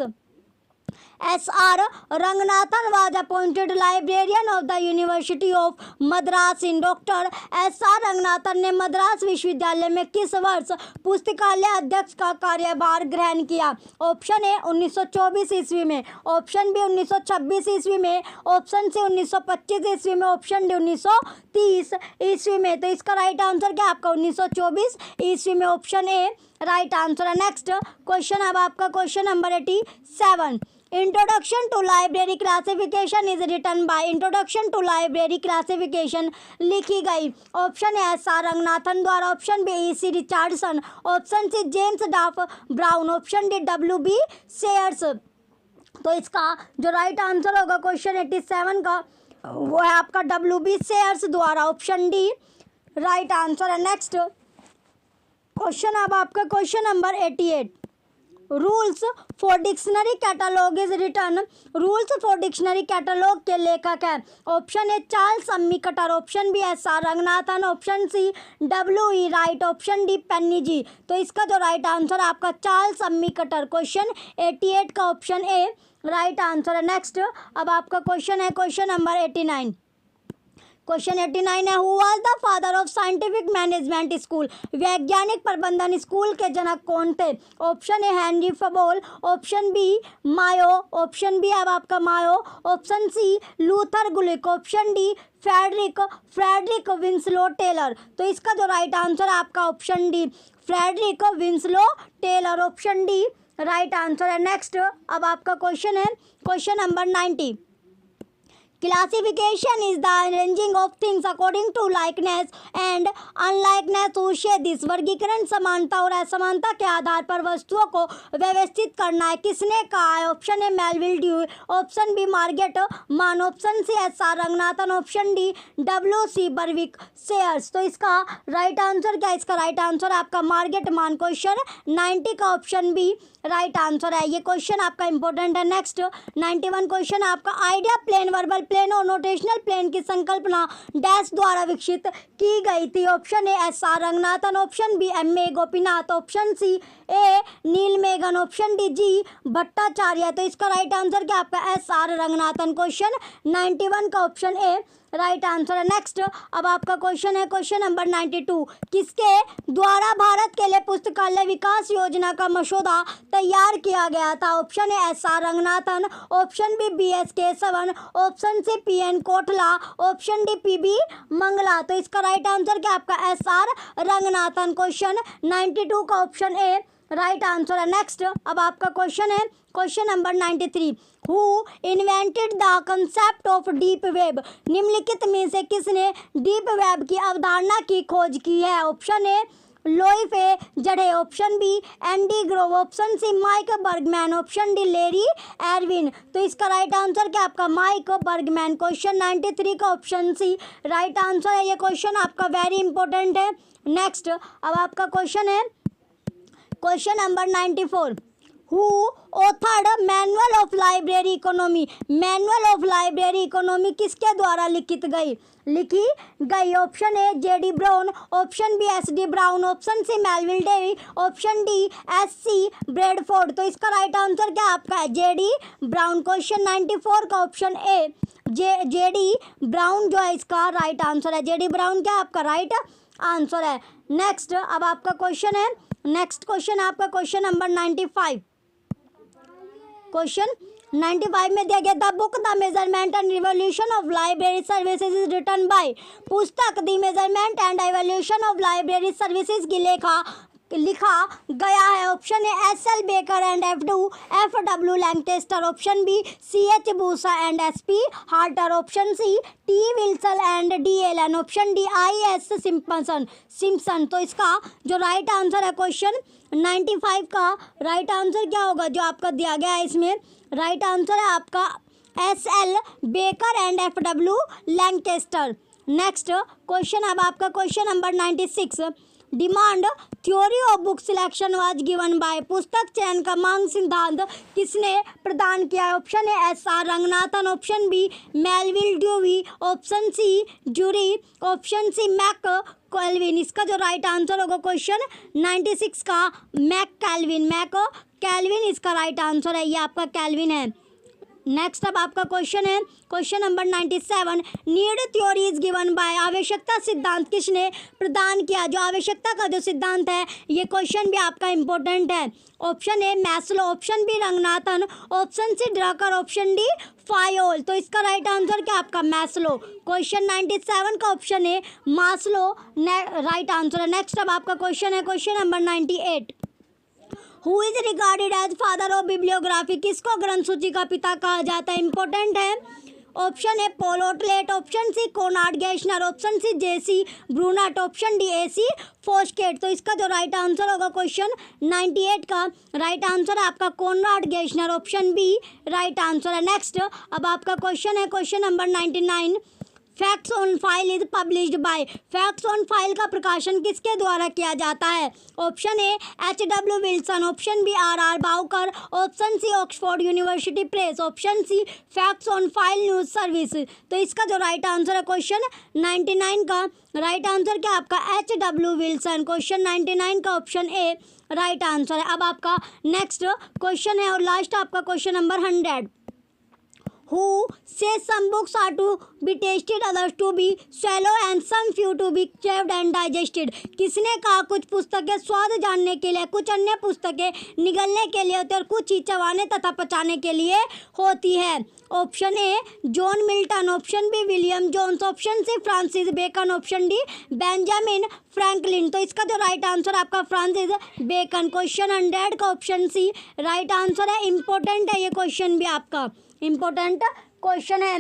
S.R. Ranganathan was appointed librarian of the University of Madras in doctor S.R. Ranganathan ने मद्रास विश्वविद्यालय में किस वर्ष पुस्तकालय अध्यक्ष का कार्यभार ग्रहण किया? ऑप्शन ए 1924 ईस्वी में, ऑप्शन बी 1926 ईस्वी में, ऑप्शन सी 1925 ईस्वी में, ऑप्शन डी 1930 ईस्वी में। तो इसका राइट आंसर क्या आपका 1924 ईस्वी में, ऑप्शन ए राइट आंसर है। नेक्स्ट क्वेश्चन अब आपका question number 87। Introduction to library classification is written by, introduction to library classification लिखी गई ऑप्शन ए S.R. रंगनाथन द्वारा, option B E.C. Richardson, option C James Duff Brown, option D W.B. Sayers. तो इसका जो right answer होगा question 87 का वो है आपका W.B. सेयर्स द्वारा, ऑप्शन डी राइट आंसर है। नेक्स्ट क्वेश्चन अब आपका question number 88। Rules for dictionary catalogue is written, rules for dictionary catalogue के लेखक है? Option A Charles Ammi Cutter, option B S.R. Ranganathan, option C W.E. Wright, option D Panizzi. तो इसका जो right answer आपका Charles Ammi Cutter, question 88 का option A right answer है। Next अब आपका क्वेश्चन है क्वेश्चन नंबर 89। क्वेश्चन 89 है, who was the father of scientific management school, वैज्ञानिक प्रबंधन स्कूल के जनक कौन थे? Option A Henri Fayol, option B Mayo, option B अब आपका Mayo, option C Luther Gulick, option D Frederick Winslow Taylor. तो इसका जो राइट आंसर है आपका option D Frederick Winslow Taylor, option D right answer है। नेक्स्ट अब आपका क्वेश्चन है question number 90। Classification is the arranging of things according to likeness and unlikeness to say this, वर्गीकरण समानता और असमानता के आधार पर वस्तुओं को व्यवस्थित करना है, किसने कहा है? Option A Melvil Dewey, option B Margaret Mann, option C S.R. Ranganathan, option D W.C. Berwick Sayers. तो इसका राइट आंसर क्या है? इसका राइट आंसर आपका मार्गेट मान, क्वेश्चन 90 का ऑप्शन बी राइट आंसर है। ये क्वेश्चन आपका इंपॉर्टेंट है। नेक्स्ट 91 क्वेश्चन आपका, आइडिया प्लेन, वर्बल प्लेन और नोटेशनल प्लेन की संकल्पना डैश द्वारा विकसित की गई थी? Option A S.R. Ranganathan, option B M.A. Gopinath, option C A Neelameghan, option D G Bhattacharya. तो इसका राइट आंसर क्या आपका S.R. रंगनाथन, क्वेश्चन 91 का ऑप्शन ए राइट आंसर है। नेक्स्ट अब आपका क्वेश्चन है क्वेश्चन नंबर 92। किसके द्वारा भारत के लिए पुस्तकालय विकास योजना का मसौदा तैयार किया गया था? Option A S.R. Ranganathan, option B B.S. Keshavan, option C P.N. Kotla, option D P.B. Mangla. तो इसका राइट आंसर क्या आपका S.R. रंगनाथन, क्वेश्चन 92 का ऑप्शन ए राइट आंसर है। नेक्स्ट अब आपका क्वेश्चन है question number 93। Who invented the concept of deep web, निम्नलिखित में से किसने डीप वेब की अवधारणा की खोज की है? Option A Lotfi A Zadeh, option B Andy Grove, option C Mike Bergman, option D Larry Irwin. तो इसका राइट आंसर क्या आपका माइक बर्गमैन, क्वेश्चन 93 का ऑप्शन सी राइट आंसर है। ये क्वेश्चन आपका वेरी इंपॉर्टेंट है। नेक्स्ट अब आपका क्वेश्चन है question number 94। Who authored manual of library economy, manual of library economy किसके द्वारा लिखी गई? Option A J.D. Brown, option B S.D. Brown, option C Melvil Dewey, option D S.C. Bradford. तो इसका राइट आंसर क्या आपका है? J.D. ब्राउन, क्वेश्चन 94 का ऑप्शन ए J.D. ब्राउन जो है इसका राइट आंसर है। J.D. ब्राउन क्या आपका राइट आंसर है। नेक्स्ट अब आपका क्वेश्चन है नेक्स्ट क्वेश्चन आपका क्वेश्चन नंबर 95। क्वेश्चन 95 में दिया गया the book the measurement and evolution of library services is written by, पुस्तक the measurement and evolution of library services की लिखा गया है। Option A S.L. Baker and F.W. Lancaster, option B C.H. Busha and S.P. Harter, option C T. Wilson and D. Allen, option D I.S. Simpson. तो इसका जो right answer है question 95 का right answer क्या होगा जो आपका दिया गया है? इसमें राइट आंसर है आपका S.L. Baker and F.W. Lancaster. Next question अब आपका question number 96। Demand theory of book selection was given by, पुस्तक चयन का मांग सिद्धांत किसने प्रदान किया है? Option A S.R. Ranganathan, option B Melvil Dewey, option C जूरी, ऑप्शन सी मैक कैल्विन। इसका जो राइट आंसर होगा क्वेश्चन 96 का मैक कैल्विन इसका राइट आंसर है। ये आपका कैल्विन है। नेक्स्ट अब आपका क्वेश्चन है question number 97। Need theory is given by, आवश्यकता सिद्धांत किसने प्रदान किया। जो आवश्यकता का जो सिद्धांत है ये क्वेश्चन भी आपका इंपॉर्टेंट है। Option A Maslow, option B Ranganathan, option C Drucker, option D Fayol. तो इसका राइट आंसर क्या आपका मैस्लो। क्वेश्चन 97 का ऑप्शन है मास्लो राइट आंसर है। नेक्स्ट अब आपका क्वेश्चन है question number 98। Who is regarded as father of bibliography, किसको ग्रंथ सूची का पिता कहा जाता है। इंपॉर्टेंट है। Option A Paul Otlet, option C Conrad Gesner, option C JC Brunet, option D AC Foskett. तो इसका जो राइट आंसर होगा क्वेश्चन 98 का राइट आंसर है आपका Conrad Gesner, option B right answer है। नेक्स्ट अब आपका क्वेश्चन है question number 99। Facts on file is published by, facts on file का प्रकाशन किसके द्वारा किया जाता है। Option A H.W. Wilson, option B R.R. Bowker, option C Oxford University Press, option C facts on file news service. तो इसका जो राइट आंसर है क्वेश्चन 99 का राइट आंसर क्या आपका H.W. विल्सन। क्वेश्चन 99 का ऑप्शन ए राइट आंसर है। अब आपका नेक्स्ट क्वेश्चन है और लास्ट आपका question number 100। Who says some books are to be tasted, others to be swallowed and some few to be chewed and digested। किसने कहा कुछ पुस्तकें स्वाद जानने के लिए, कुछ अन्य पुस्तकें निगलने के लिए होती है और कुछ ही चबाने तथा पचाने के लिए होती है। Option A John Milton, option B William Jones, option C Francis Bacon, option D Benjamin Franklin. तो इसका जो राइट आंसर आपका फ्रांसिस बेकन। क्वेश्चन 100 का ऑप्शन सी राइट आंसर है। इंपॉर्टेंट है ये क्वेश्चन भी आपका इम्पोर्टेंट क्वेश्चन है।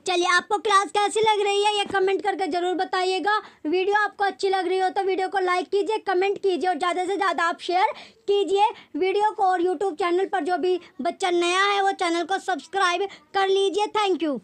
चलिए आपको क्लास कैसी लग रही है ये कमेंट करके ज़रूर बताइएगा। वीडियो आपको अच्छी लग रही हो तो वीडियो को लाइक कीजिए, कमेंट कीजिए और ज़्यादा से ज़्यादा आप शेयर कीजिए वीडियो को। और यूट्यूब चैनल पर जो भी बच्चा नया है वो चैनल को सब्सक्राइब कर लीजिए। Thank you.